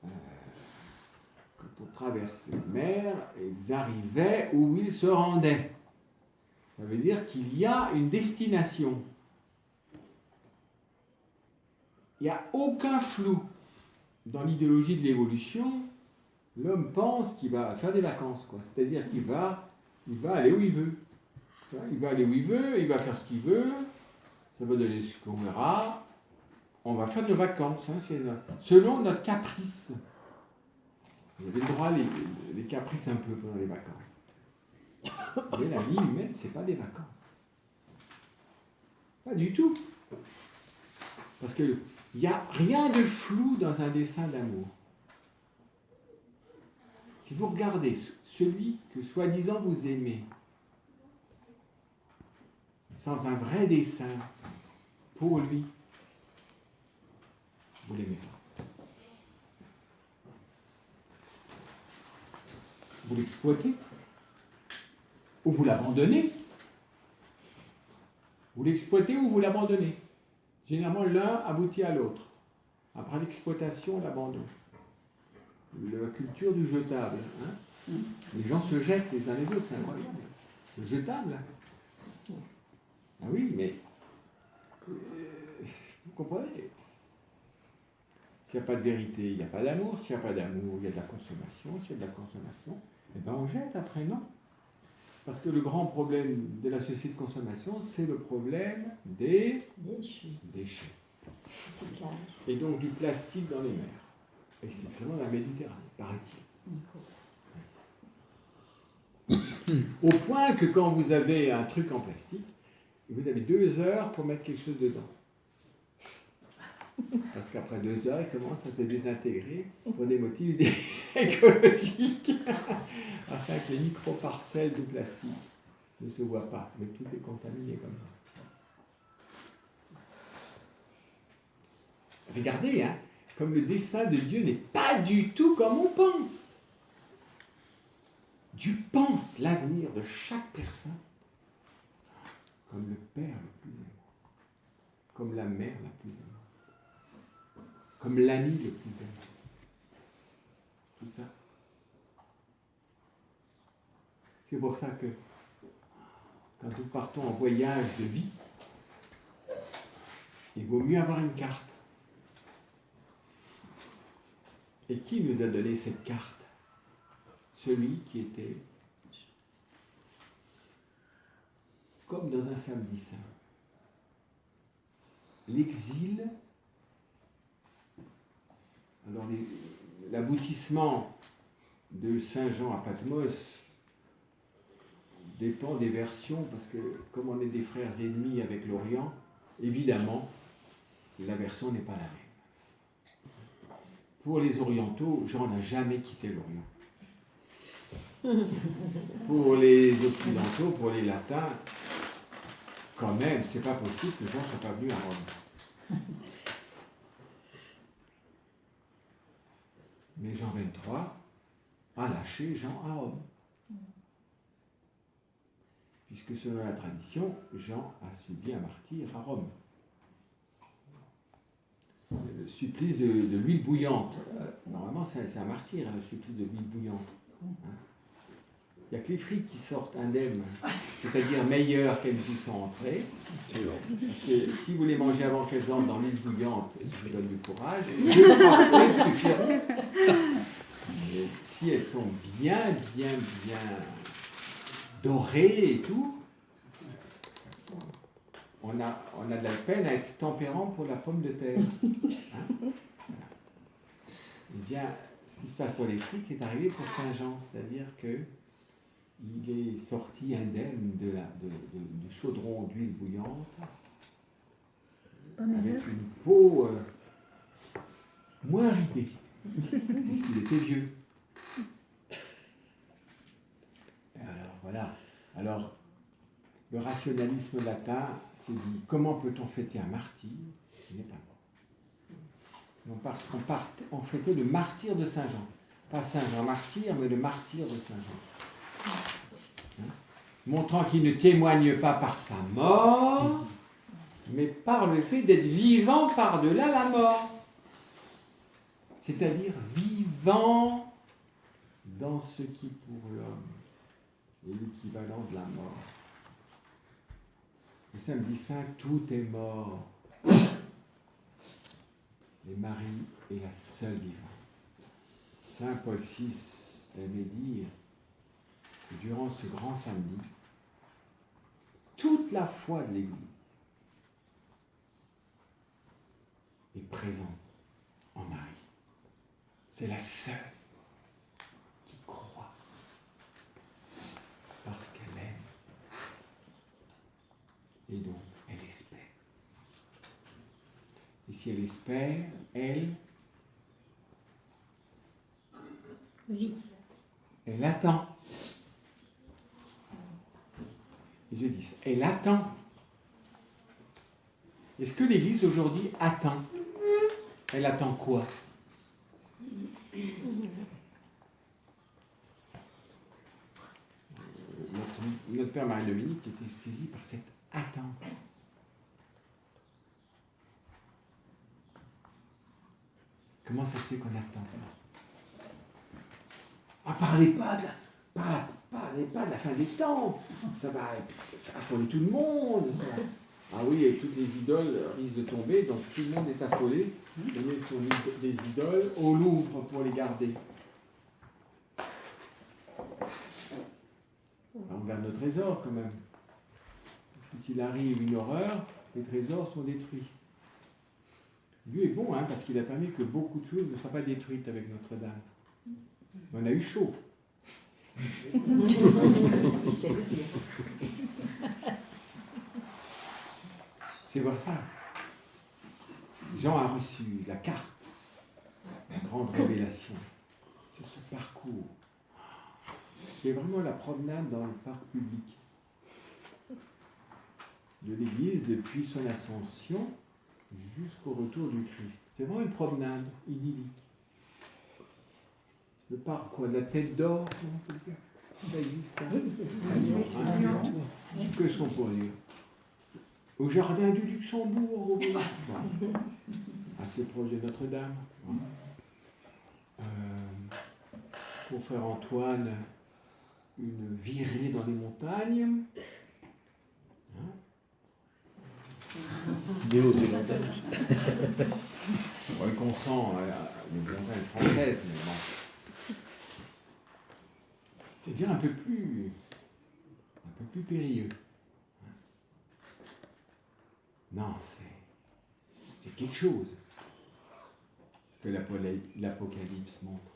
A: Quand on traversait la mer, ils arrivaient où ils se rendaient. Ça veut dire qu'il y a une destination. Il n'y a aucun flou. Dans l'idéologie de l'évolution, l'homme pense qu'il va faire des vacances, quoi. C'est-à-dire qu'il va aller où il veut. Il va aller où il veut, il va faire ce qu'il veut, ça va donner ce qu'on verra. On va faire des vacances, c'est selon notre caprice. Vous avez le droit les caprices un peu pendant les vacances. Mais la vie humaine, c'est pas des vacances. Pas du tout. Parce qu'il n'y a rien de flou dans un dessein d'amour. Si vous regardez celui que soi-disant vous aimez, sans un vrai dessein pour lui, vous ne l'aimez pas. Vous l'exploitez, ou vous l'abandonnez. Vous l'exploitez ou vous l'abandonnez. Généralement, l'un aboutit à l'autre. Après l'exploitation, l'abandon. La culture du jetable. Hein? Les gens se jettent les uns les autres, c'est incroyable. Le jetable. Ah oui, mais vous comprenez? S'il n'y a pas de vérité, il n'y a pas d'amour. S'il n'y a pas d'amour, il y a de la consommation. S'il y a de la consommation, eh bien on jette après, non? Parce que le grand problème de la société de consommation, c'est le problème des déchets. Et donc du plastique dans les mers. Et c'est seulement la Méditerranée, paraît-il. Au point que quand vous avez un truc en plastique, vous avez 2 heures pour mettre quelque chose dedans. Parce qu'après 2 heures, il commence à se désintégrer pour des motifs écologiques, afin que les micro-parcelles de plastique ne se voient pas, mais tout est contaminé comme ça. Regardez, hein, comme le dessein de Dieu n'est pas du tout comme on pense. Dieu pense l'avenir de chaque personne comme le père le plus aimant, comme la mère la plus aimante, comme l'ami le plus aimant. Tout ça. C'est pour ça que quand nous partons en voyage de vie, il vaut mieux avoir une carte. Et qui nous a donné cette carte? Celui qui était comme dans un samedi saint. L'exil, alors l'aboutissement de Saint Jean à Patmos dépend des versions, parce que comme on est des frères ennemis avec l'Orient, évidemment, la version n'est pas la même. Pour les orientaux, Jean n'a jamais quitté l'Orient. Pour les occidentaux, pour les latins, quand même, c'est pas possible que Jean ne soit pas venu à Rome. Mais Jean 23 a lâché Jean à Rome. puisque selon la tradition, Jean a subi un martyre à Rome. Le supplice de l'huile bouillante. Normalement, c'est un martyr, hein, le supplice de l'huile bouillante. Hein. Il n'y a que les frites qui sortent indemnes, c'est-à-dire meilleures qu'elles y sont entrées. Parce que si vous les mangez avant qu'elles entrent dans l'huile bouillante, je vous donne du courage, 2 portions suffiront. Mais si elles sont bien dorées et tout, on a de la peine à être tempérant pour la pomme de terre. Hein, voilà. Eh bien, ce qui se passe pour les frites, c'est arrivé pour Saint Jean, c'est-à-dire que il est sorti indemne du chaudron d'huile bouillante avec une peau moins ridée, puisqu'il était vieux. Alors voilà. Alors, le rationalisme latin s'est dit, comment peut-on fêter un martyr qui n'est pas mort? On fêtait le martyr de Saint Jean. Pas Saint Jean martyr, mais le martyr de Saint Jean. Hein? Montrant qu'il ne témoigne pas par sa mort, mais par le fait d'être vivant par-delà la mort. C'est-à-dire vivant dans ce qui pour l'homme est l'équivalent de la mort. Le samedi saint, tout est mort. Et Marie est la seule vivante. Saint Paul VI aimait dire que durant ce grand samedi, toute la foi de l'Église est présente en Marie. C'est la seule qui croit parce qu'elle aime et donc elle espère. Et si elle espère, elle
D: Vie.
A: Elle attend. Et je dis, elle attend. Est-ce que l'Église aujourd'hui attend? Elle attend quoi? Notre Père Marie-Dominique était saisi par cette attente. Comment ça se fait qu'on attend? Ah, parlez pas de la fin des temps. Ça va affoler tout le monde. Ça. Ah oui, et toutes les idoles risquent de tomber, donc tout le monde est affolé. Donner des idoles au Louvre pour les garder. On garde nos trésors quand même. Parce que s'il arrive une horreur, les trésors sont détruits. Dieu est bon, hein, parce qu'il a permis que beaucoup de choses ne soient pas détruites avec Notre-Dame. On a eu chaud. C'est voir ça. Jean a reçu la carte, la grande révélation sur ce parcours, qui est vraiment la promenade dans le parc public de l'Église depuis son ascension jusqu'au retour du Christ. C'est vraiment une promenade idyllique. Le parc, quoi, la tête d'or, comment on peut le dire? Ça existe, ça? Que sont pour dire? Au jardin du Luxembourg, assez proche de Notre-Dame. Pour frère Antoine, une virée dans les montagnes.
F: Déo, c'est montagne.
A: Ouais, qu'on sent les montagnes françaises, mais bon. C'est dire un peu plus périlleux. Non, c'est quelque chose. Ce que l'Apocalypse montre.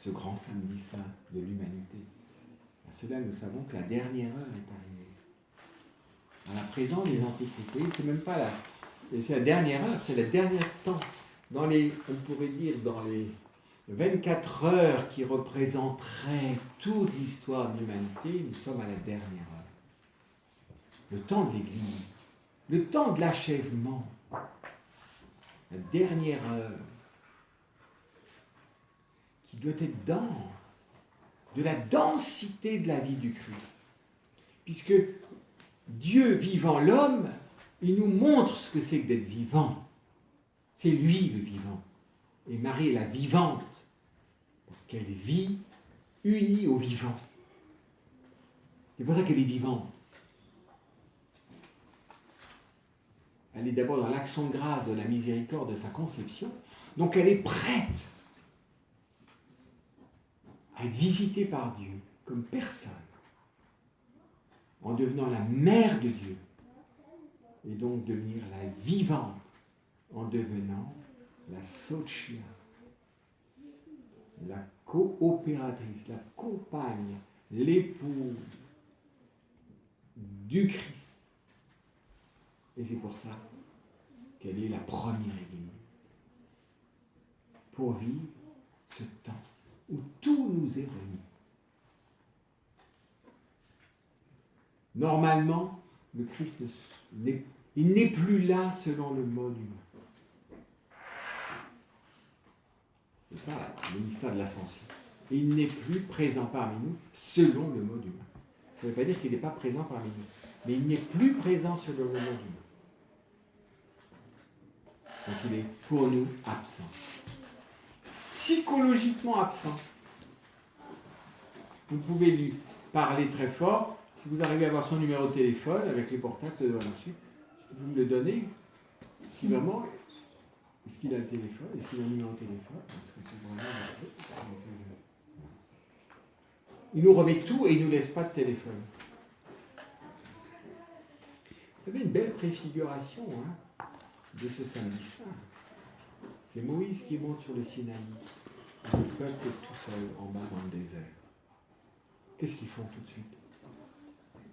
A: Ce grand samedi saint de l'humanité. À cela, nous savons que la dernière heure est arrivée. À la présence des antéchrists. Vous voyez, c'est même pas là. C'est la dernière heure, c'est le dernier temps. On pourrait dire, dans les 24 heures qui représenteraient toute l'histoire de l'humanité, nous sommes à la dernière heure. Le temps de l'Église. Le temps de l'achèvement, la dernière heure, qui doit être dense, de la densité de la vie du Christ. puisque Dieu vivant l'homme, il nous montre ce que c'est que d'être vivant. C'est lui le vivant. Et Marie est la vivante, parce qu'elle vit unie au vivant. C'est pour ça qu'elle est vivante. Elle est d'abord dans l'action de grâce de la miséricorde de sa conception, donc elle est prête à être visitée par Dieu comme personne, en devenant la mère de Dieu, et donc devenir la vivante, en devenant la Sochia, la coopératrice, la compagne, l'épouse du Christ. Et c'est pour ça qu'elle est la première église, pour vivre ce temps où tout nous est remis. Normalement, le Christ il n'est plus là selon le mode humain. C'est ça le mystère de l'ascension. Il n'est plus présent parmi nous selon le mode humain. Ça ne veut pas dire qu'il n'est pas présent parmi nous, mais il n'est plus présent selon le mode humain. Donc il est pour nous absent. Psychologiquement absent. Vous pouvez lui parler très fort. Si vous arrivez à avoir son numéro de téléphone, avec les portables, ça doit marcher. Vous me le donnez. Si vraiment, est-ce qu'il a le téléphone? Est-ce qu'il a un numéro de téléphone? Est-ce que c'est vraiment... Il nous remet tout et il ne nous laisse pas de téléphone. Vous savez, une belle préfiguration de ce samedi saint. C'est Moïse qui monte sur le Sinaï. Le peuple est tout seul en bas dans le désert. Qu'est-ce qu'ils font tout de suite?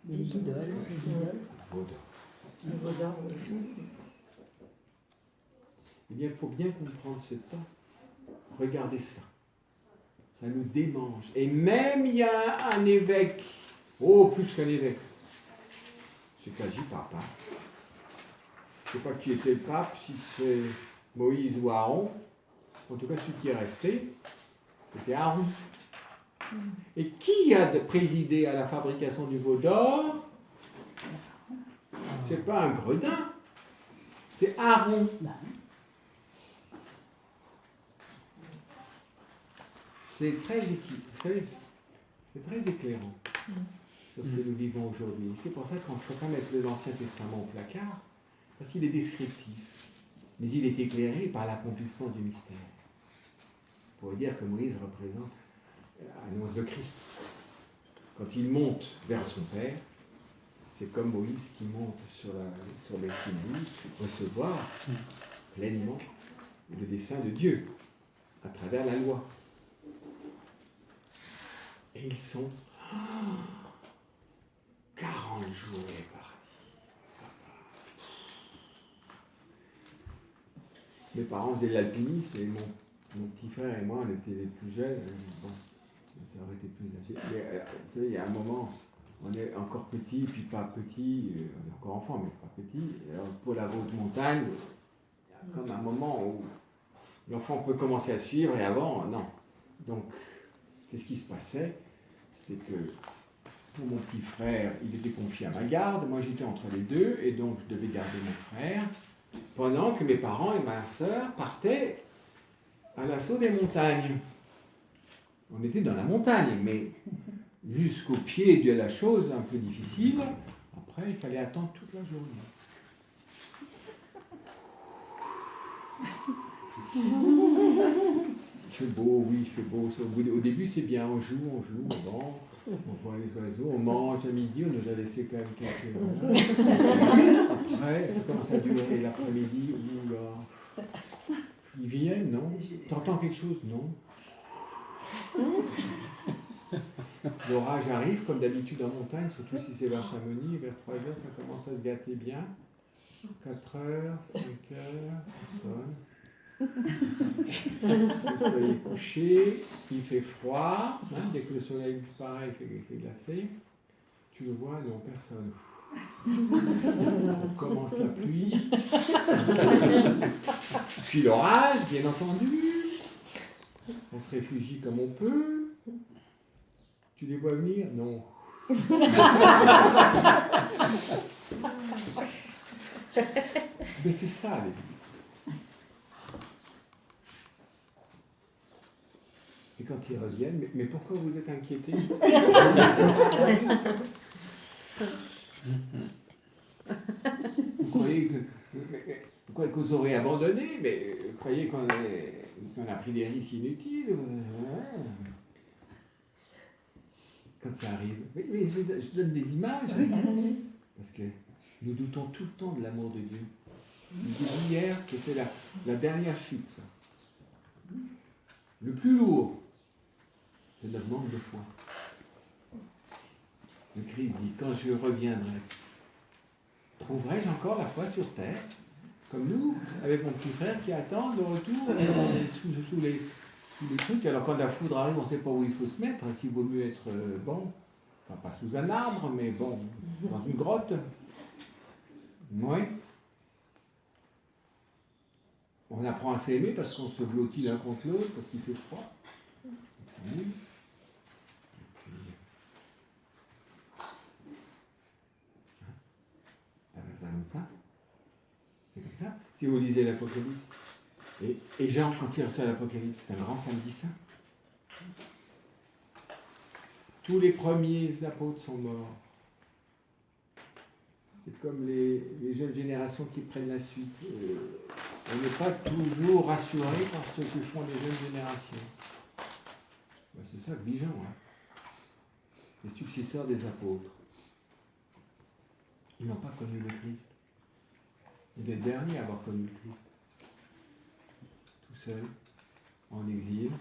D: Des idoles.
A: Vaudor. Eh bien, pour bien comprendre ce temps, regardez ça. Ça nous démange. Et même il y a un évêque, plus qu'un évêque, c'est quasi papa. Je ne sais pas qui était le pape, si c'est Moïse ou Aaron. En tout cas, celui qui est resté, c'était Aaron. Et qui a présidé à la fabrication du veau d'or? C'est pas un gredin, c'est Aaron. C'est très vous savez, c'est très éclairant sur ce que nous vivons aujourd'hui. C'est pour ça qu'on ne faut pas mettre l'Ancien Testament au placard, parce qu'il est descriptif, mais il est éclairé par l'accomplissement du mystère. On pourrait dire que Moïse représente, annonce le Christ. Quand il monte vers son Père, c'est comme Moïse qui monte sur le Sinaï, recevoir pleinement le dessein de Dieu à travers la loi. Et ils sont 40 jours et partis. Mes parents faisaient l'alpinisme et mon petit frère et moi, on était les plus jeunes. Bon, ça aurait été plus âgé. Mais, vous savez, il y a un moment, on est encore petit, puis pas petit, on est encore enfant, mais pas petit. Et alors, pour la haute montagne, il y a comme un moment où l'enfant peut commencer à suivre et avant, non. Donc, qu'est-ce qui se passait? C'est que pour mon petit frère, il était confié à ma garde, moi j'étais entre les deux, et donc je devais garder mon frère, pendant que mes parents et ma sœur partaient à l'assaut des montagnes. On était dans la montagne, mais jusqu'au pied de la chose un peu difficile. Après, il fallait attendre toute la journée. Il fait beau, oui, il fait beau. Au début, c'est bien, on joue, bon, on voit les oiseaux, on mange à midi, on nous a laissé quand même quelques heures. Après, ça commence à durer l'après-midi, oula. Ils viennent, non? T'entends quelque chose? Non. L'orage arrive, comme d'habitude en montagne, surtout si c'est vers Chamonix, vers 3 heures, ça commence à se gâter bien. 4 heures, 5 heures, personne. Le soleil est couché, il fait froid, dès que le soleil disparaît, il fait glacer. Tu le vois, non, personne. On commence la pluie, puis l'orage, bien entendu. On se réfugie comme on peut. Tu les vois venir? Non. Mais c'est ça l'Église. Et quand ils reviennent, mais pourquoi vous êtes inquiétés? Vous croyez que vous aurez abandonné, mais vous croyez qu'on a pris des risques inutiles? Quand ça arrive. Mais je donne des images. Parce que nous doutons tout le temps de l'amour de Dieu. Je dis hier que c'est la dernière chute, ça. Le plus lourd, c'est notre manque de foi. Le Christ dit, quand je reviendrai, trouverai-je encore la foi sur terre, comme nous, avec mon petit frère qui attend le retour sous les trucs. Alors quand la foudre arrive, on ne sait pas où il faut se mettre, s'il vaut mieux être enfin pas sous un arbre, mais bon, dans une grotte. Oui. On apprend à s'aimer parce qu'on se blottit l'un contre l'autre, parce qu'il fait froid. C'est nul. C'est comme ça. C'est comme ça. Si vous lisez l'Apocalypse, et Jean, quand il reçoit l'Apocalypse, c'est un grand samedi saint. Tous les premiers apôtres sont morts. C'est comme les jeunes générations qui prennent la suite. On n'est pas toujours rassuré par ce que font les jeunes générations. Ben, c'est ça que dit Jean. Hein. Les successeurs des apôtres. Ils n'ont pas connu le Christ. Ils sont les derniers à avoir connu le Christ. Tout seul, en exil,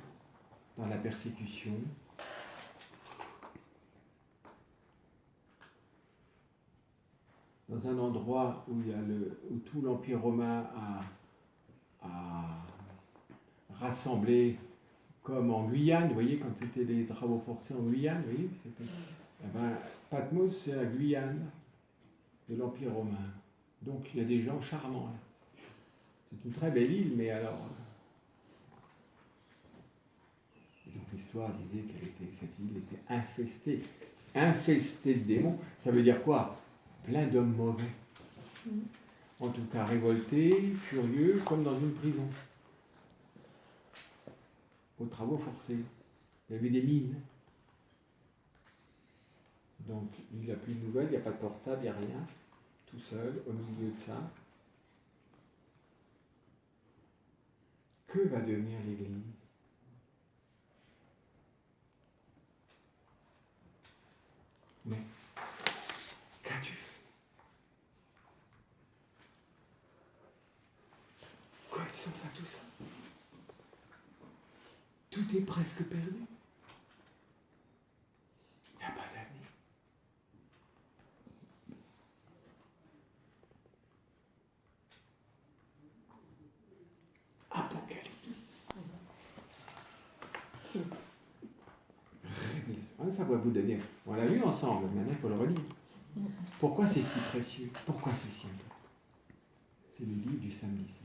A: dans la persécution. Dans un endroit où, où tout l'Empire romain a rassemblé, comme en Guyane, vous voyez, quand c'était les travaux forcés en Guyane, vous voyez, Patmos, c'est la Guyane de l'Empire romain. Donc il y a des gens charmants là. C'est une très belle île, mais alors... Donc l'histoire disait cette île était infestée de démons. Ça veut dire quoi? Plein d'hommes mauvais. En tout cas révoltés, furieux, comme dans une prison. Aux travaux forcés. Il y avait des mines. Donc il n'a plus de nouvelles, il n'y a pas de portable, il n'y a rien. Tout seul, au milieu de ça. Que va devenir l'Église? Mais qu'as-tu fait? Quoi de sens à tout ça? Tout est presque perdu. Il n'y a pas d'avenir. Apocalypse. Révélation. Ça va vous donner. On l'a vu ensemble, maintenant il faut le relire. Pourquoi c'est si précieux? Pourquoi c'est si important? C'est le livre du samedi saint.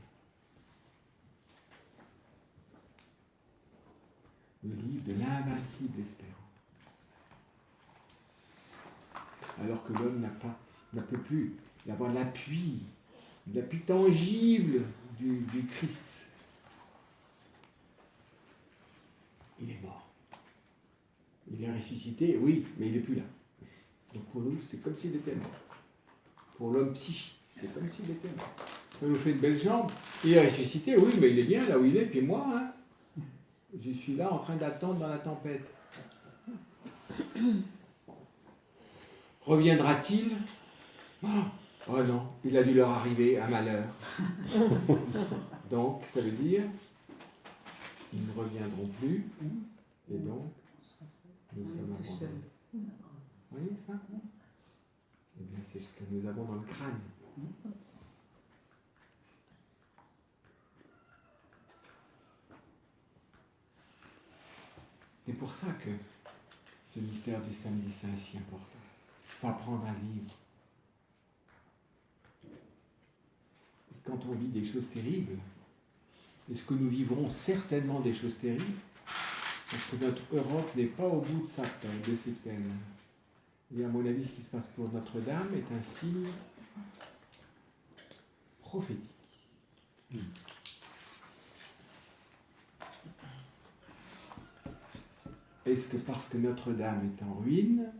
A: Le livre de l'invincible espérance. Alors que l'homme n'a plus d'avoir l'appui tangible du Christ. Il est mort. Il est ressuscité, oui, mais il n'est plus là. Donc pour nous, c'est comme s'il était mort. Pour l'homme psychique, c'est comme s'il était mort. Ça nous fait de belles jambes. Il est ressuscité, oui, mais il est bien là où il est, puis moi, hein, je suis là en train d'attendre dans la tempête. Reviendra-t-il? Oh non, il a dû leur arriver un malheur. Donc, ça veut dire ils ne reviendront plus, et donc nous sommes abandonnés. Vous voyez ça? Eh bien, c'est ce que nous avons dans le crâne. C'est pour ça que ce mystère du samedi saint est si important. Il faut apprendre à vivre. Et quand on vit des choses terribles, est-ce que nous vivrons certainement des choses terribles? Parce que notre Europe n'est pas au bout de sa peine, de ses peines. Et à mon avis, ce qui se passe pour Notre-Dame est un signe prophétique. Est-ce que parce que Notre-Dame est en ruine,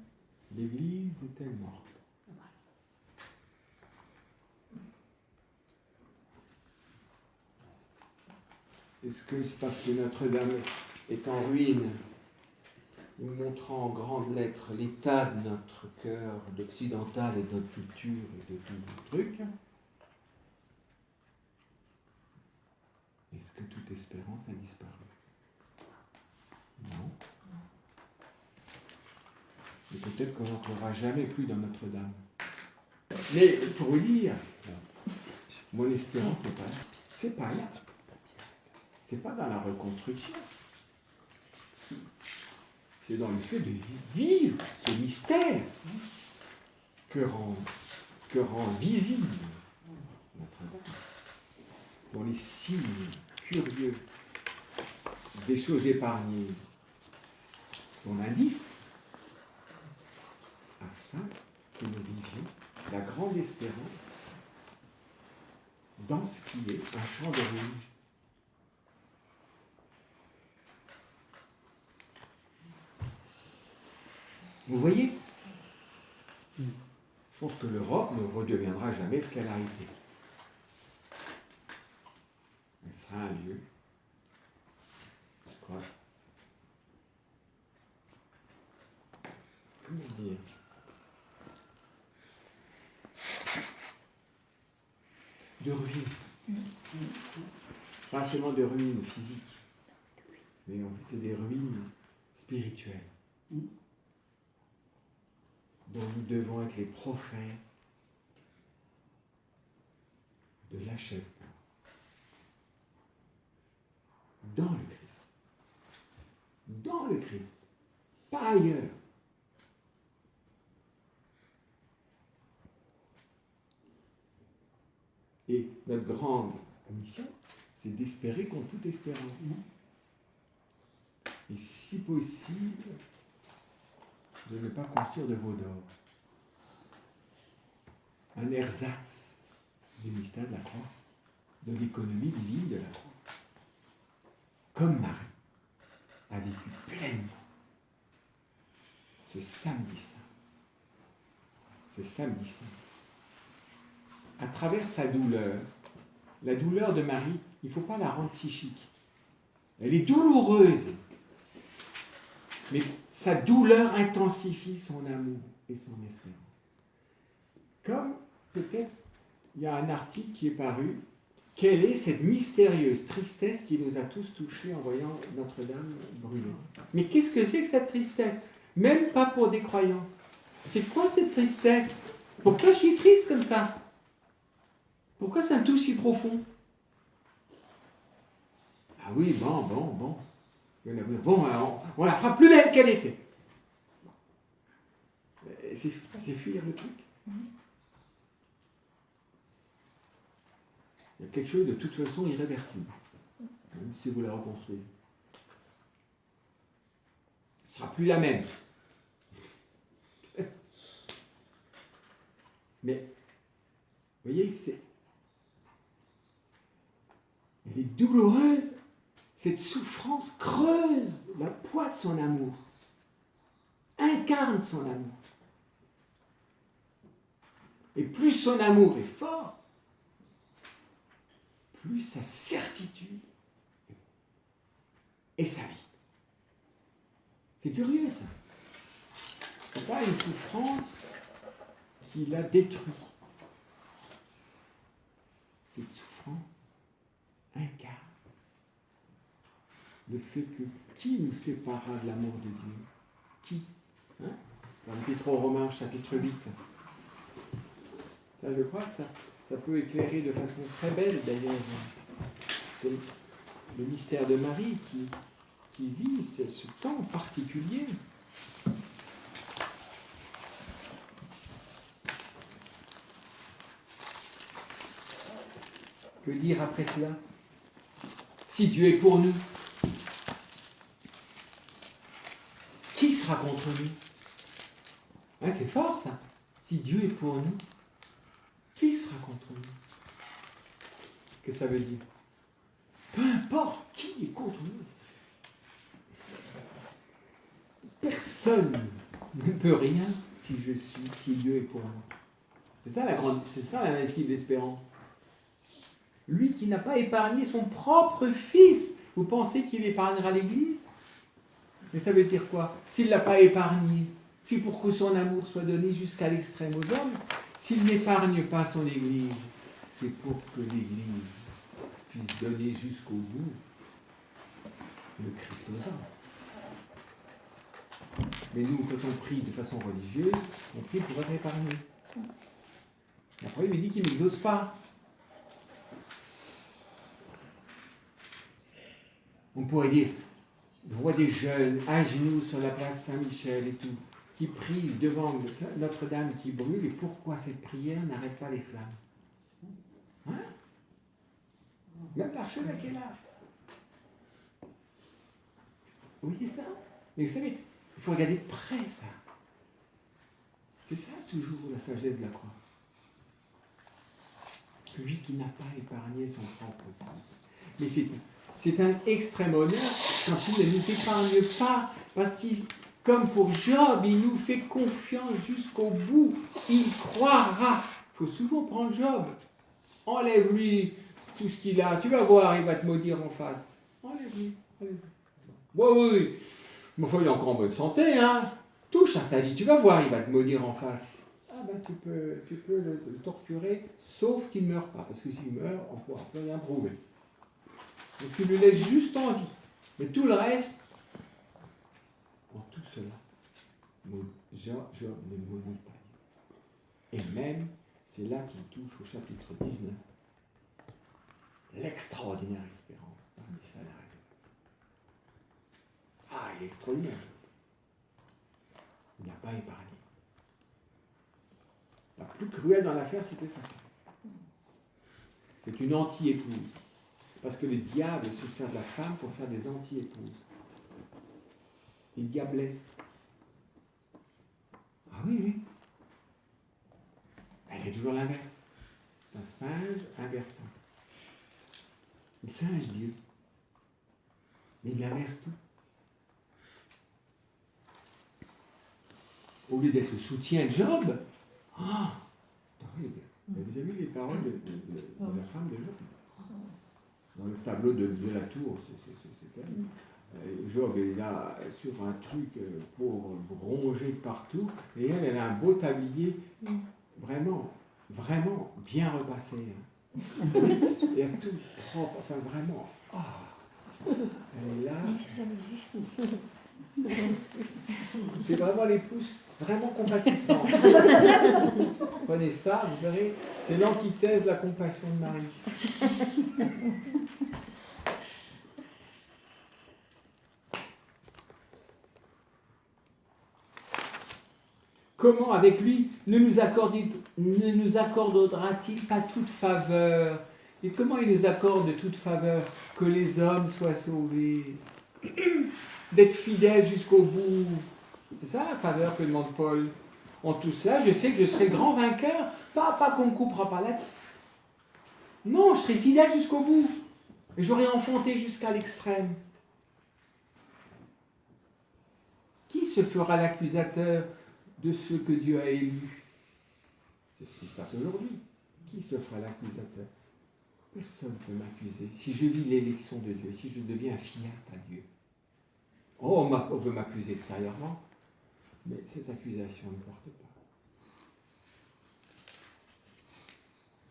A: l'Église est-elle morte? Est-ce que c'est parce que Notre-Dame est en ruine, nous montrant en grandes lettres l'état de notre cœur d'occidental et de notre culture et de tout le truc? Est-ce que toute espérance a disparu? Non. Et peut-être qu'on n'entrera jamais plus dans Notre-Dame. Mais pour vous dire, mon espérance n'est pas là. C'est pas là. C'est pas dans la reconstruction. C'est dans le fait de vivre ce mystère que rend visible Notre-Dame. Dont les signes curieux des choses épargnées sont l'indice afin que nous vivions la grande espérance dans ce qui est un champ de ruines. Vous voyez? Je pense que l'Europe ne redeviendra jamais ce qu'elle a été. Elle sera un lieu, je crois, comment dire, de ruines. Pas seulement de ruines physiques, mais en fait c'est des ruines spirituelles. Dont nous devons être les prophètes de l'achèvement dans le Christ. Dans le Christ, pas ailleurs. Et notre grande mission, c'est d'espérer contre toute espérance. Et si possible, de ne pas construire de veau d'or. Un ersatz du mystère de la croix, de l'économie divine de la croix. Comme Marie a vécu pleinement ce samedi saint. Ce samedi saint. À travers sa douleur, la douleur de Marie, il ne faut pas la rendre psychique. Elle est douloureuse. Mais sa douleur intensifie son amour et son espérance. Comme peut-être il y a un article qui est paru, quelle est cette mystérieuse tristesse qui nous a tous touchés en voyant Notre-Dame brûler? Mais qu'est-ce que c'est que cette tristesse? Même pas pour des croyants. C'est quoi cette tristesse? Pourquoi je suis triste comme ça? Pourquoi ça me touche si profond? Ah oui, bon. Bon, alors, on la fera plus belle qu'elle était. C'est fuir le truc. Il y a quelque chose de toute façon irréversible, même si vous la reconstruisez. Ce ne sera plus la même. Mais, vous voyez, elle est douloureuse. Cette souffrance creuse la poids de son amour, incarne son amour. Et plus son amour est fort, plus sa certitude est sa vie. C'est curieux ça. C'est pas une souffrance qui l'a détruit. Cette souffrance incarne le fait que qui nous séparera de l'amour de Dieu? Qui? Dans l'Épître aux Romains, chapitre 8. Ça, je crois que ça peut éclairer de façon très belle d'ailleurs. C'est le mystère de Marie qui vit ce temps particulier. Que dire après cela? Si Dieu est pour nous, qui sera contre nous? Hein, c'est fort ça. Si Dieu est pour nous, qui sera contre nous? Qu'est-ce que ça veut dire? Peu importe qui est contre nous. Personne ne peut rien si Dieu est pour moi. C'est ça la massive espérance. Lui qui n'a pas épargné son propre fils, vous pensez qu'il épargnera l'Église? Mais ça veut dire quoi? S'il ne l'a pas épargné, si pour que son amour soit donné jusqu'à l'extrême aux hommes, s'il n'épargne pas son Église, c'est pour que l'Église puisse donner jusqu'au bout le Christ aux hommes. Mais nous, quand on prie de façon religieuse, on prie pour être épargné. Après, il me dit qu'il n'exauce pas. On pourrait dire, je vois des jeunes à genoux sur la place Saint-Michel et tout, qui prient devant Notre-Dame qui brûle, et pourquoi cette prière n'arrête pas les flammes? Hein? Même l'archevêque est là. Vous voyez ça? Mais vous savez, il faut regarder de près ça. C'est ça toujours la sagesse de la croix. Lui qui n'a pas épargné son propre fils. Mais c'est un extrême honneur quand il ne nous épargne pas, parce qu'il, comme pour Job, il nous fait confiance jusqu'au bout. Il croira. Il faut souvent prendre Job. Enlève-lui tout ce qu'il a. Tu vas voir, il va te maudire en face. Enlève-lui. Oui. Mais il est encore en bonne santé, hein. Touche à sa vie, tu vas voir, il va te maudire en face. Ah ben tu peux le torturer, sauf qu'il ne meure pas, parce que s'il meurt, on ne pourra plus rien prouver. Donc tu le laisses juste en vie. Mais tout le reste, en tout cela, Job ne maudit pas. Et même, c'est là qu'il touche au chapitre 19, l'extraordinaire espérance parmi ça la résurrection. Ah, il est extraordinaire. Il n'a pas épargné. La plus cruelle dans l'affaire, c'était sa femme. C'est une anti-épouse. Parce que le diable se sert de la femme pour faire des anti-épouses. Une diablesse. Ah oui. Elle est toujours l'inverse. C'est un singe inversant. Il singe Dieu. Mais il inverse tout. Au lieu d'être le soutien de Job, c'est horrible. Vous avez déjà vu les paroles de la femme de Job? Dans le tableau de la tour, c'est terrible. Job est là sur un truc pour ronger de partout, et elle a un beau tablier, vraiment bien repassé. Hein. Vous savez, il y a tout propre, enfin vraiment. Elle est là. C'est vraiment les pouces vraiment compatissants. Prenez ça, vous verrez, c'est l'antithèse de la compassion de Marie. Comment avec lui ne nous accordera-t-il pas toute faveur? Et comment il nous accorde toute faveur? Que les hommes soient sauvés, d'être fidèles jusqu'au bout. C'est ça la faveur que demande Paul. En tout cela, je sais que je serai le grand vainqueur, pas qu'on ne me coupera pas la tête. Non, je serai fidèle jusqu'au bout. Et j'aurai enfanté jusqu'à l'extrême. Qui se fera l'accusateur de ceux que Dieu a élus? C'est ce qui se passe aujourd'hui. Qui se fera l'accusateur? Personne ne peut m'accuser. Si je vis l'élection de Dieu, si je deviens fiat à Dieu. Oh, on veut m'accuser extérieurement, mais cette accusation ne porte pas.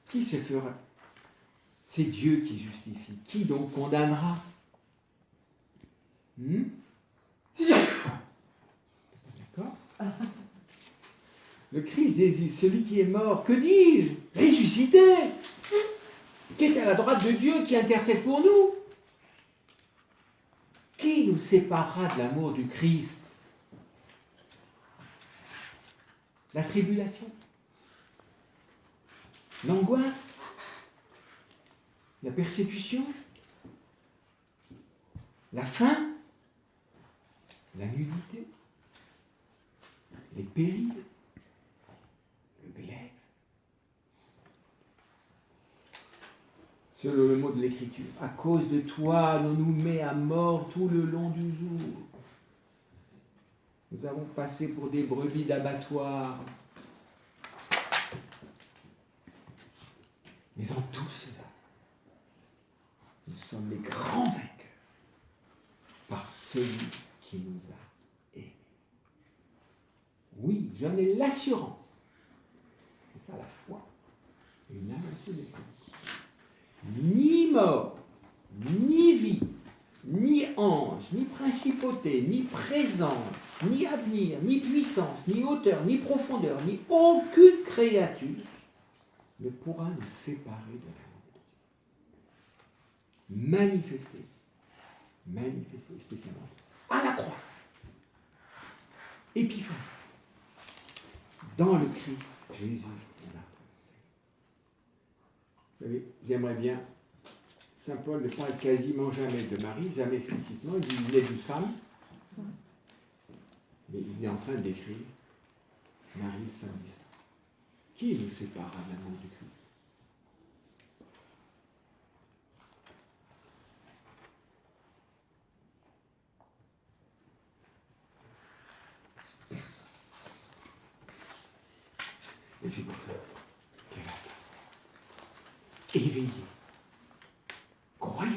A: Qui se fera? C'est Dieu qui justifie. Qui donc condamnera? D'accord? Le Christ Jésus, celui qui est mort, que dis-je? Ressuscité, qui est à la droite de Dieu, qui intercède pour nous. Qui nous séparera de l'amour du Christ? La tribulation? L'angoisse? La persécution? La faim? La nudité? Les périls? Selon le mot de l'Écriture, à cause de toi, on nous met à mort tout le long du jour. Nous avons passé pour des brebis d'abattoir. Mais en tout cela, nous sommes les grands vainqueurs par celui qui nous a aimés. Oui, j'en ai l'assurance. C'est ça la foi. Une âme ainsi d'esprit. Ni mort, ni vie, ni ange, ni principauté, ni présent, ni avenir, ni puissance, ni hauteur, ni profondeur, ni aucune créature ne pourra nous séparer de l'amour de Dieu. Manifesté spécialement à la croix. Épiphanie. Dans le Christ Jésus, notre Seigneur. Vous savez, j'aimerais bien, Saint Paul ne parle quasiment jamais de Marie, jamais explicitement, il dit qu'il est d'une femme, mais il est en train d'écrire Marie, Saint Christ. Qui nous sépare de l'amour du Christ? Et c'est pour ça qu'elle attend. Éveillée, croyant,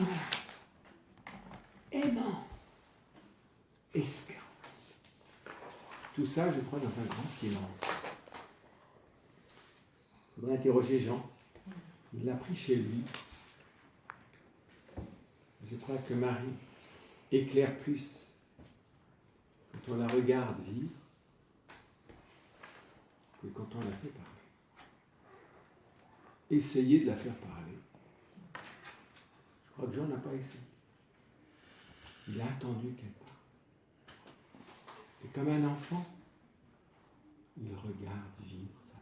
A: aimant, espérant. Tout ça, je crois, dans un grand silence. Il faudrait interroger Jean. Il l'a pris chez lui. Je crois que Marie éclaire plus quand on la regarde vivre que quand on la fait parler. Essayez de la faire parler. Je crois que Jean n'a pas essayé. Il a attendu qu'elle parle. Et comme un enfant, il regarde vivre sa